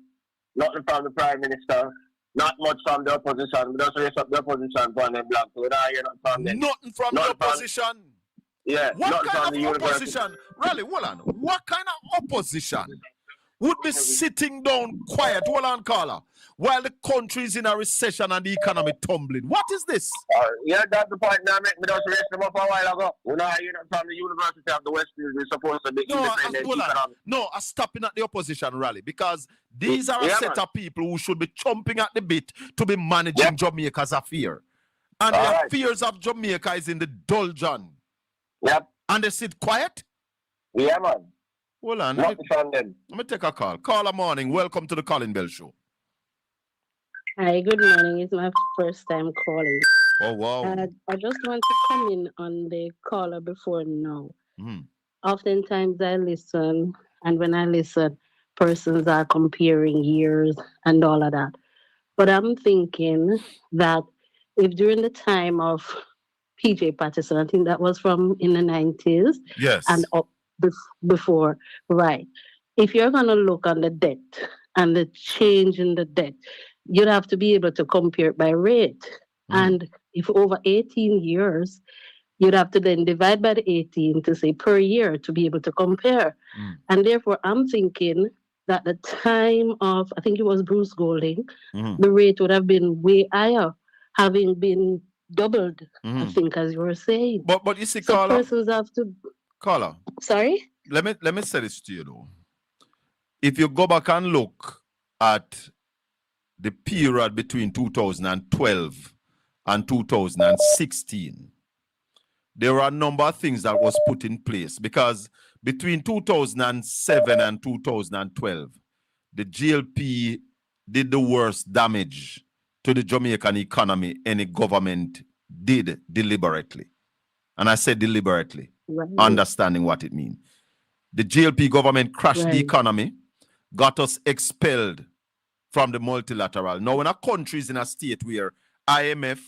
nothing from the Prime Minister, not much from the opposition. We just raise up the opposition for them black. So we don't hear nothing from them. Nothing from the opposition? Yeah, what kind of opposition? Rally, hold on. What kind of opposition would be sitting down quiet, hold on, caller, while the country is in a recession and the economy tumbling? What is this? Yeah, that's the point that make me just raise them up a while ago. You know, from the University of the West Indies, we're supposed to be independent economy. No, I'm stopping at the opposition rally because these are a set of people who should be chomping at the bit to be managing Jamaica's affair. And the affairs of Jamaica is in the doldrums. Yep. And they sit quiet? Yeah, man. Hold on. Let me take a call. Caller morning. Welcome to the Colin Bell Show. Hi, good morning. It's my first time calling. Oh, wow. I just want to come in on the caller before now. Mm. Oftentimes I listen And when I listen, persons are comparing years and all of that. But I'm thinking that if during the time of PJ Patterson, I think that was from in the 90s and Yes. up before, right? If you're going to look on the debt and the change in the debt, you'd have to be able to compare it by rate. And if over 18 years, you'd have to then divide by the 18 to say per year to be able to compare. And therefore, I'm thinking that the time of, I think it was Bruce Golding, the rate would have been way higher, having been doubled, I think, as you were saying. But you see, So Carla, persons have to. Carla, Sorry? let me say this to you though. If you go back and look at the period between 2012 and 2016, there are a number of things that was put in place because between 2007 and 2012, the GLP did the worst damage to the Jamaican economy any government did deliberately. And I said deliberately, understanding what it means. The GLP government crashed the economy, got us expelled from the multilateral. Now, when a country is in a state where IMF,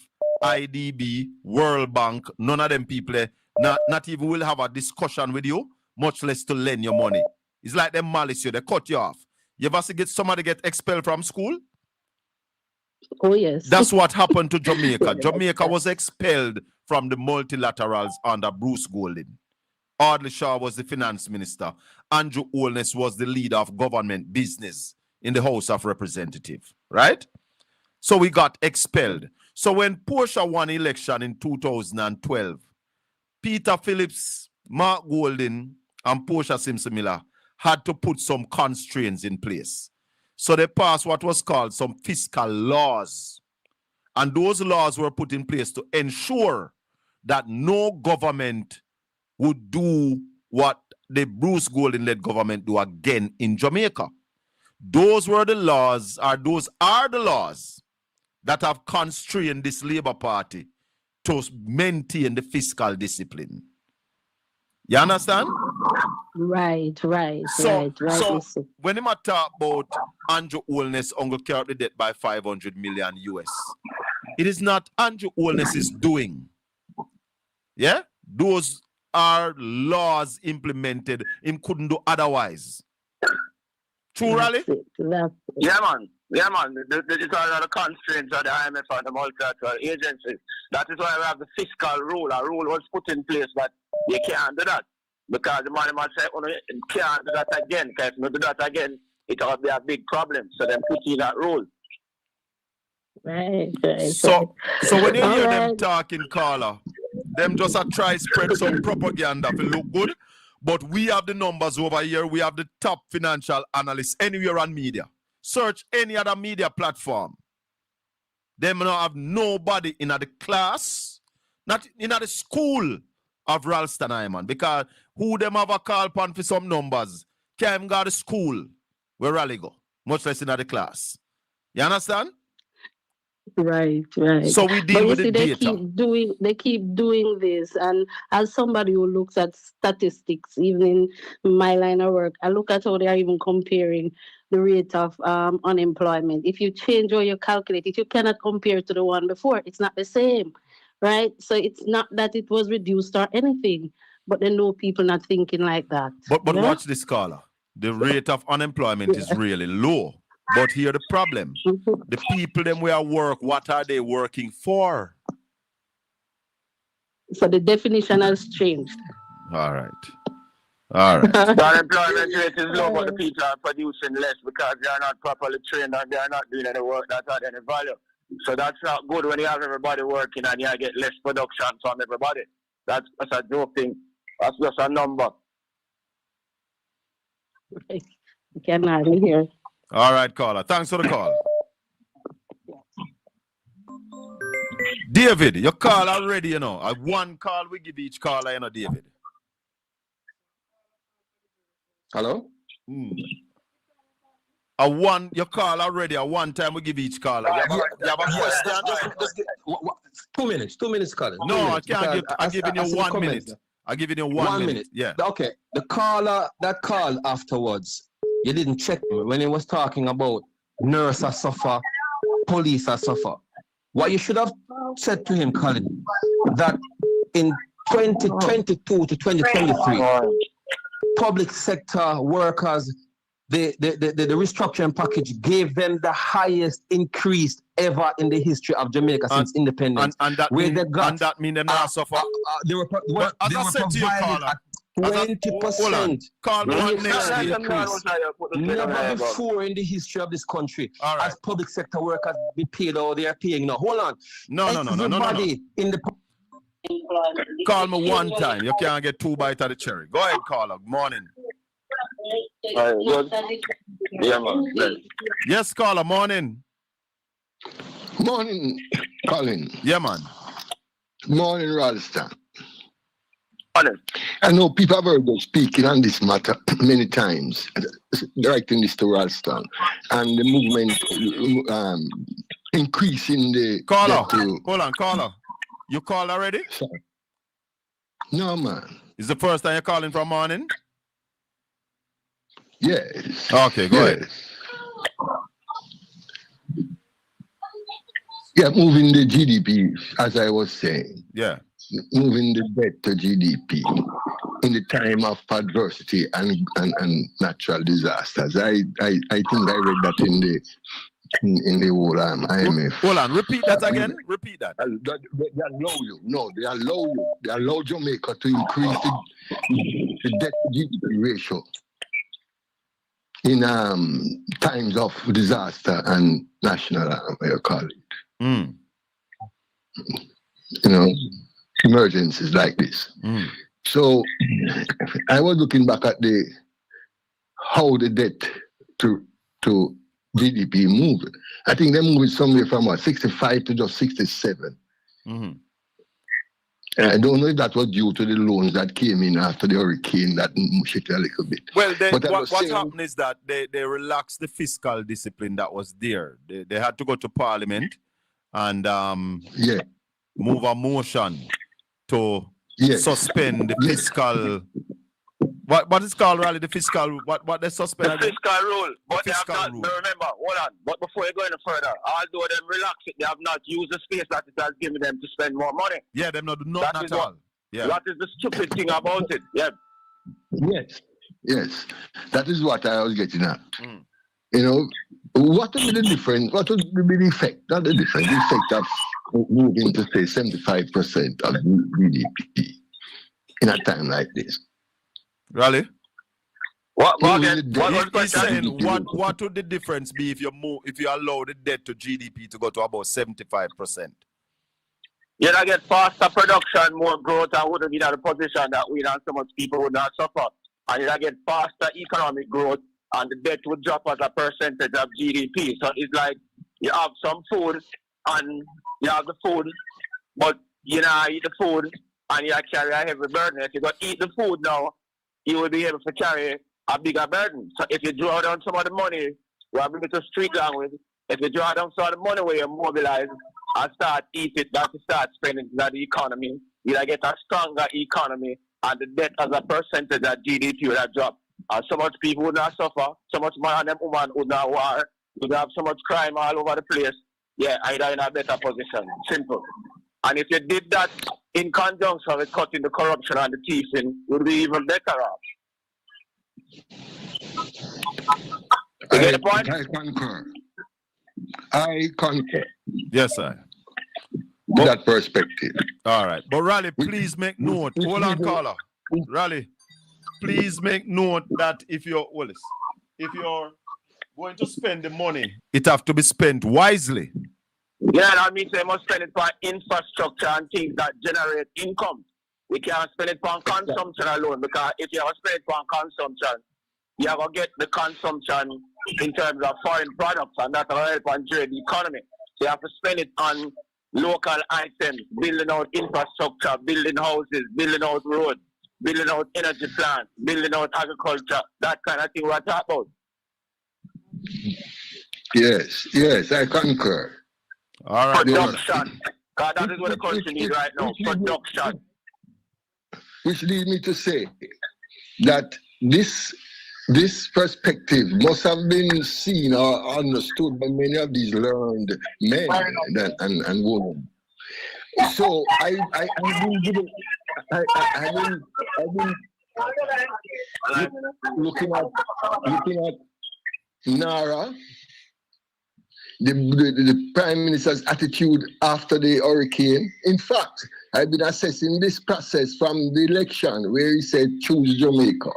IDB, World Bank, none of them people not even will have a discussion with you, much less to lend your money. It's like them malice you, they cut you off. You ever see somebody get expelled from school? Oh, yes. That's what happened to Jamaica. Jamaica was expelled from the multilaterals under Bruce Golding. Audley Shaw was the finance minister. Andrew Holness was the leader of government business in the House of Representatives, right? So we got expelled. So when Portia won election in 2012, Peter Phillips, Mark Golding, and Portia Simpson Miller had to put some constraints in place. So they passed what was called some fiscal laws. And those laws were put in place to ensure that no government would do what the Bruce Golding-led government do again in Jamaica. Those were the laws, or those are the laws that have constrained this Labour Party to maintain the fiscal discipline. You understand? Right. So when I talk about Andrew Holness, Uncle carry up the debt by 500 million US, it is not Andrew Holness's doing. Yeah? Those are laws implemented. Him couldn't do otherwise. True, Raleigh? Yeah, man. Yeah, man. These are the constraints of the IMF and the multilateral agencies. That is why we have the fiscal rule. A rule was put in place that you can't do that. Because the money man say, oh, you can't do that again. Because if you do that again, it will be a big problem. So then put in that rule. Right. So when you hear them talking, Carla, them just try spread some propaganda to look good. But we have the numbers over here. We have the top financial analysts anywhere on media. Search any other media platform. Them not have nobody in the class, not in the school of Ralston Iman. Because who them have a call upon for some numbers can't go to school where Raleigh go, much less in the class. You understand? Right. So we deal with the data. They keep doing this, and as somebody who looks at statistics, even in my line of work, I look at how they are even comparing the rate of unemployment. If you change how you calculate it, you cannot compare to the one before. It's not the same, right? So it's not that it was reduced or anything, but they know people not thinking like that. But watch this, Carla. The rate of unemployment is really low. But here the problem. The people them where work, what are they working for? So the definition has changed. All right. The unemployment rate is low, but the people are producing less because they are not properly trained and they are not doing any work that had any value. So that's not good when you have everybody working and you get less production from everybody. That's a joke thing. That's just a number. I cannot hear. All right, caller. Thanks for the call. David, your call already, you know. One call we give each caller, you know, David. Hello? Your call already, a one time we give each caller. You have a question? Just 2 minutes, Colin. No, I can't give, I'm giving you 1 minute. I'll give you 1 minute. Yeah. Okay. The caller that called afterwards, you didn't check me when he was talking about nurses suffer, police suffer. What you should have said to him, Colin, that in 2022 to 2023, public sector workers, the restructuring package gave them the highest increase ever in the history of Jamaica since independence. And that mean them not suffer. They were provided at 20%. Never before in the history of this country has public sector workers been paid all they are paying now. Hold on. No. Everybody in the Call me one time. You can't get 2 bites of the cherry. Go ahead, caller. Morning. Yeah, man. Yes, caller. Morning. Morning, Colin. Yeah, man. Morning, Ralston. I know people have heard us speaking on this matter many times, directing this to Ralston, and the movement increasing the... Caller, hold on, caller. You called already? Sorry. No, man. Is the first time you're calling from morning? Yes. Okay, go ahead. Yeah, moving the GDP, as I was saying. Yeah. Moving the debt to GDP in the time of adversity and natural disasters. I think I read that in the whole IMF. Hold on, repeat that again. Repeat that. They allow you. No, they allow you. They allow Jamaica to increase the debt to GDP ratio in times of disaster and national, what you call it. You know, emergencies like this. So I was looking back at how the debt to GDP moved. I think they're moving somewhere from 65 to just 67. I don't know if that was due to the loans that came in after the hurricane that mushed it a little bit. Well, what happened is that they relaxed the fiscal discipline that was there. They had to go to Parliament and move a motion to suspend the fiscal. What is called, Raleigh? The fiscal. What they suspend? The fiscal rule. But they have not. Remember, hold on. But before you go any further, although them relax it, they have not used the space that it has given them to spend more money. Yeah, them not at all. Yeah. That is the stupid thing about it. Yeah. Yes. That is what I was getting at. You know, what would be the difference? What would be the effect? Not the difference. The effect of moving to say 75% of GDP in a time like this. Really? What would the difference be if you allow the debt to GDP to go to about 75%? You don't get faster production, more growth, and wouldn't be in a position that we and so much people would not suffer. And you don't get faster economic growth, and the debt would drop as a percentage of GDP. So it's like you have some food, and you have the food, but you know, eat the food, and you carry a heavy burden. If you go eat the food now, you will be able to carry a bigger burden. So if you draw down some of the money, we have a bit of street language, if you draw down some of the money where you mobilize and start eating, not to start spending into the economy, you'll get a stronger economy, and the debt as a percentage of GDP will drop. And so much people would not suffer, so much man and woman would not war, would have so much crime all over the place. Yeah, either in a better position. Simple. And if you did that in conjunction with cutting the corruption and the thieving, it would be even better off. You get the point? I concur. Yes, sir. That perspective. All right. But Raleigh, please make note. Hold on, caller. Raleigh, please make note that if you're going to spend the money, it have to be spent wisely. Yeah, that means they must spend it for infrastructure and things that generate income. We can't spend it for consumption alone, because if you have to spend it for consumption, you have to get the consumption in terms of foreign products, and that will help and trade the economy. So you have to spend it on local items, building out infrastructure, building houses, building out roads, building out energy plants, building out agriculture, that kind of thing we're talking about. Yes, I concur. All right. Production. God, that is what the country needs right now. Production. which lead me to say that this perspective must have been seen or understood by many of these learned men and women. So I've been looking at Nara, the Prime Minister's attitude after the hurricane. In fact, I've been assessing this process from the election where he said choose Jamaica.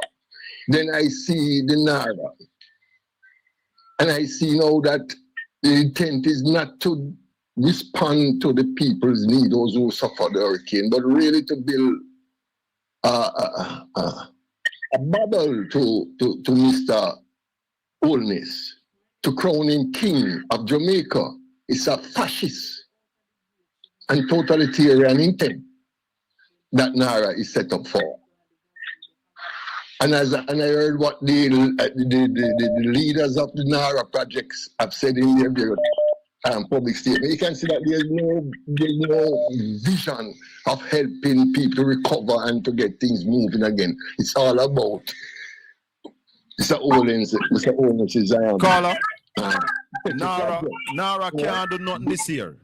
Then I see the Nara. And I see now that the intent is not to respond to the people's need, those who suffered the hurricane, but really to build a bubble to Mr. Holness, to crown him king of Jamaica. It's a fascist and totalitarian intent that Nara is set up for. And I heard what the leaders of the Nara projects have said in their public statement. You can see that there's no vision of helping people recover and to get things moving again. It's all about Mr. Owens' Caller, Nara can't do nothing this year.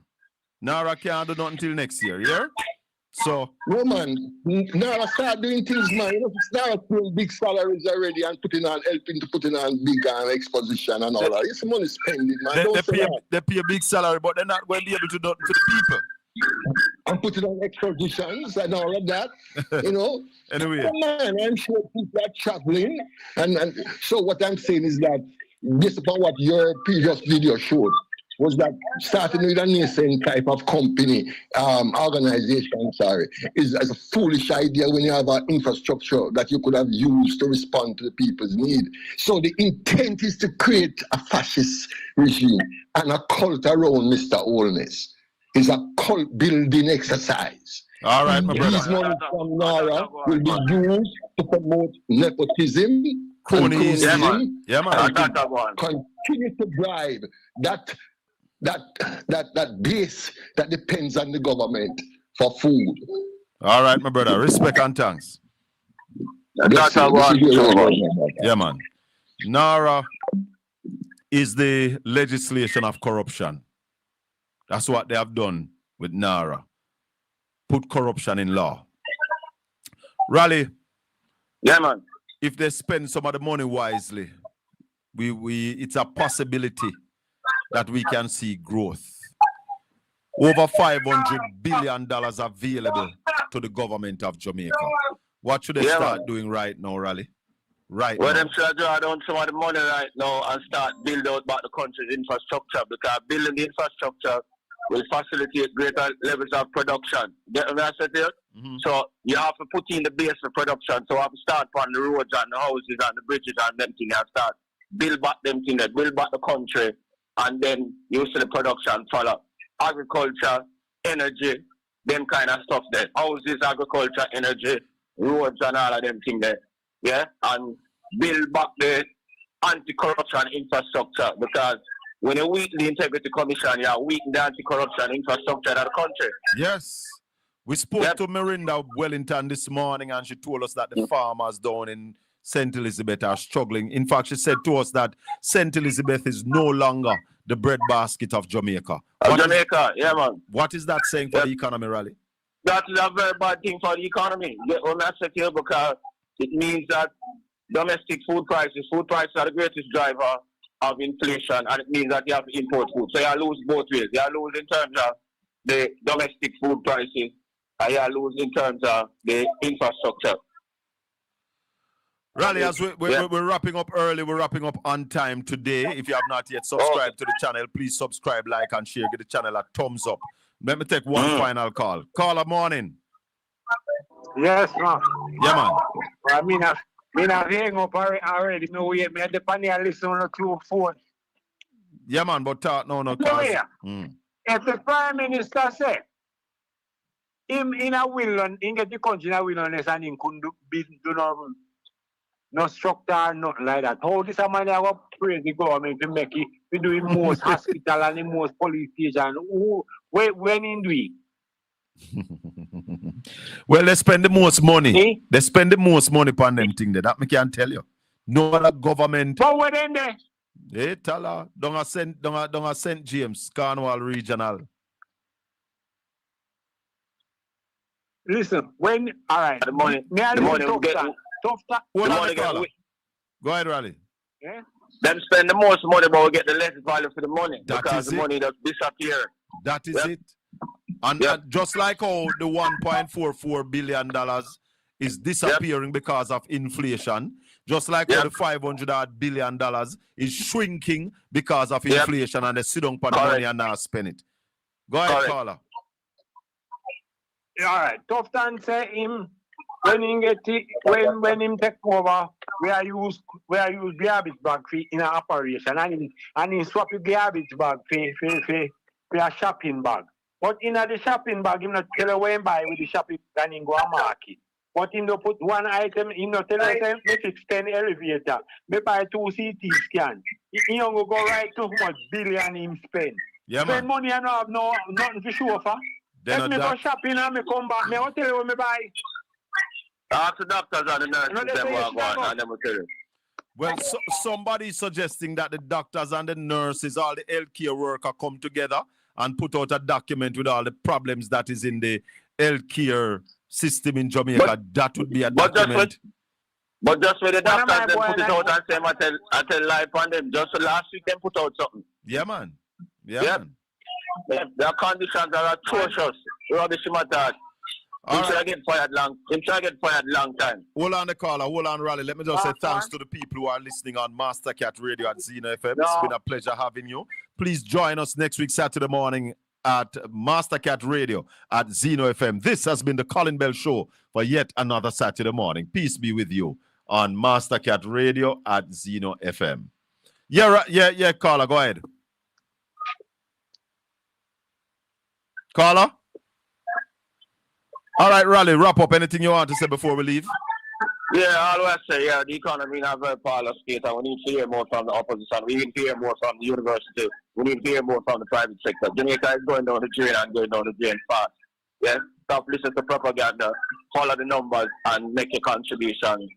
Nara can't do nothing till next year, yeah? So no man, Nara start doing things, man. You know, Nara paying big salaries already and helping to put in on big exposition and all that. It's money spending, man. They pay a big salary, but they're not going to be able to do nothing to the people. And put it on expositions and all of that, you know. Anyway, man, I'm sure people are traveling, and so what I'm saying is that based upon what your previous video showed, was that starting with a nascent type of company, organization, is a foolish idea when you have an infrastructure that you could have used to respond to the people's need. So the intent is to create a fascist regime and a cult around Mr. Holness. It's a cult building exercise. All right, my brother. These money from Nara will be used to promote nepotism, cronyism, and continue to drive that base that depends on the government for food. All right, my brother. Respect and thanks. Yeah, man. Nara is the legislation of corruption. That's what they have done with Nara. Put corruption in law. Raleigh. Yeah, man. If they spend some of the money wisely, it's a possibility that we can see growth. Over $500 billion available to the government of Jamaica. What should they start doing right now, Raleigh? Right well, now. them should draw down some of the money right now and start build out back the country's infrastructure, because building the infrastructure will facilitate greater levels of production. Get what I said here? So you have to put in the base for production. So you have to start on the roads and the houses and the bridges and them things and start build back them things, build back the country, and then you see the production follow. Agriculture, energy, them kind of stuff there. Houses, agriculture, energy, roads and all of them things there. Yeah? And build back the anti-corruption infrastructure, because when you weaken the Integrity Commission, you weaken the anti-corruption infrastructure of the country. Yes. We spoke to Mirinda Wellington this morning, and she told us that the farmers down in St. Elizabeth are struggling. In fact, she said to us that St. Elizabeth is no longer the breadbasket of Jamaica. Yeah, man. What is that saying for the economy, Raleigh? That is a very bad thing for the economy. Because it means that domestic food prices are the greatest driver of inflation, and it means that you have to import food. So you lose both ways. You lose in terms of the domestic food prices, and you lose in terms of the infrastructure. Raleigh, as we're wrapping up early, we're wrapping up on time today. If you have not yet subscribed to the channel, please subscribe, like, and share. Give the channel a thumbs up. Let me take one final call. Caller, morning. Yes, man. Yeah, man. I mean, I've hang up already. No way, man. The panel listen on the phone. Yeah, man, but talk no. If the Prime Minister said, him in a will, in get the country in a wilderness and he couldn't do no structure, nothing like that. How this man have to praise the government to make it, to do the most hospital and the most police station? When in do it? Well, they spend the most money. They spend the most money upon them thing there. That me can tell you. No other government. But what in there? Hey, tell her, don't a St. James, Cornwall Regional. Listen, when all right, The money we get. Go ahead, Raleigh. Yeah. Them spend the most money, but we get the less value for the money because the money just disappear. That is it. And just like how the $1.44 billion is disappearing because of inflation, just like how the $500 billion is shrinking because of inflation, and they sit down for the money and now spend it. Go ahead, caller. All right. Tufton say him when him take over, we are use garbage bag in an operation, and he swap the garbage bag for a shopping bag. But in the shopping bag, him not tell you where buy with the shopping bag and go a market. But him no put one item, him not tell you say make it 10 elevator, me buy 2 CT scan. He don't go right to how much billion him spend. Yeah, spend money and have nothing to show for. Let me go shopping and me come back. Me what tell you what me buy. Ask the doctors and the nurses them what go on and them will tell you. Well, somebody is suggesting that the doctors and the nurses, all the healthcare worker come together and put out a document with all the problems that is in the healthcare system in Jamaica. That would be a document. But just when the doctors then put it out and say, I tell life on them. Just last week, them put out something. Yeah, man. Yeah, man. Their conditions are atrocious. Rubbish matter. Him try to get fired long time. Hold on the caller, hold on, Raleigh. Let me just say thanks to the people who are listening on Mastercat Radio at Zeno FM. It's been a pleasure having you. Please join us next week, Saturday morning at Mastercat Radio at Zeno FM. This has been the Colin Bell Show for yet another Saturday morning. Peace be with you on Mastercat Radio at Zeno FM. Yeah, caller, go ahead. Caller? All right, Raleigh, wrap up. Anything you want to say before we leave? Yeah, all I say, the economy in a very parlor state, and we need to hear more from the opposition. We need to hear more from the university. We need to hear more from the private sector. Jamaica is going down the drain and going down the drain fast. Yeah, stop listening to propaganda, follow the numbers, and make a contribution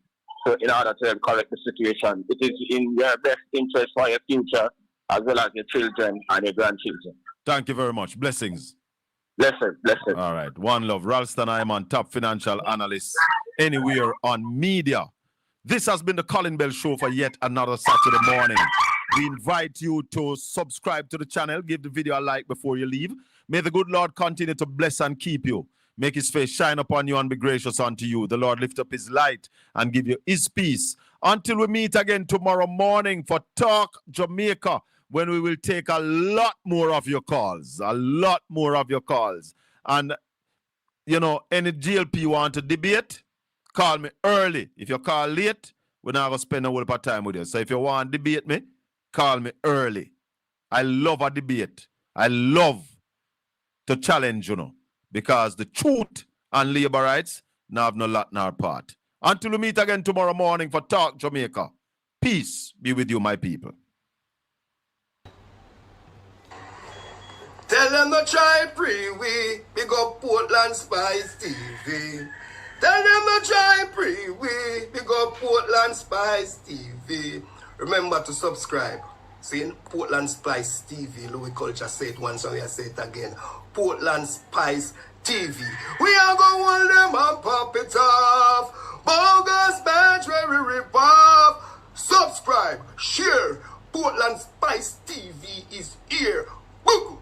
in order to correct the situation. It is in your best interest for your future, as well as your children and your grandchildren. Thank you very much. Blessings. Blessings. All right. One love. Ralston Iman, top financial analyst anywhere on media. This has been the Colin Bell Show for yet another Saturday morning. We invite you to subscribe to the channel. Give the video a like before you leave. May the good Lord continue to bless and keep you. Make his face shine upon you and be gracious unto you. The Lord lift up his light and give you his peace. Until we meet again tomorrow morning for Talk Jamaica, when we will take a lot more of your calls. And, you know, any GLP want to debate, call me early. If you call late, we're not going to spend a whole lot of time with you. So if you want to debate me, call me early. I love a debate. I love to challenge, because the truth and labor rights now have no lot in our part. Until we meet again tomorrow morning for Talk Jamaica, peace be with you, my people. Tell them to try pre-we, big up Portland Spice TV. Tell them to try pre-we, big up Portland Spice TV. Remember to subscribe. See, Portland Spice TV, Louis Culture say it once and we say it again. Portland Spice TV. We are going to hold them and pop it off. Bogus match where we rip off. Subscribe, share. Portland Spice TV is here. Woo!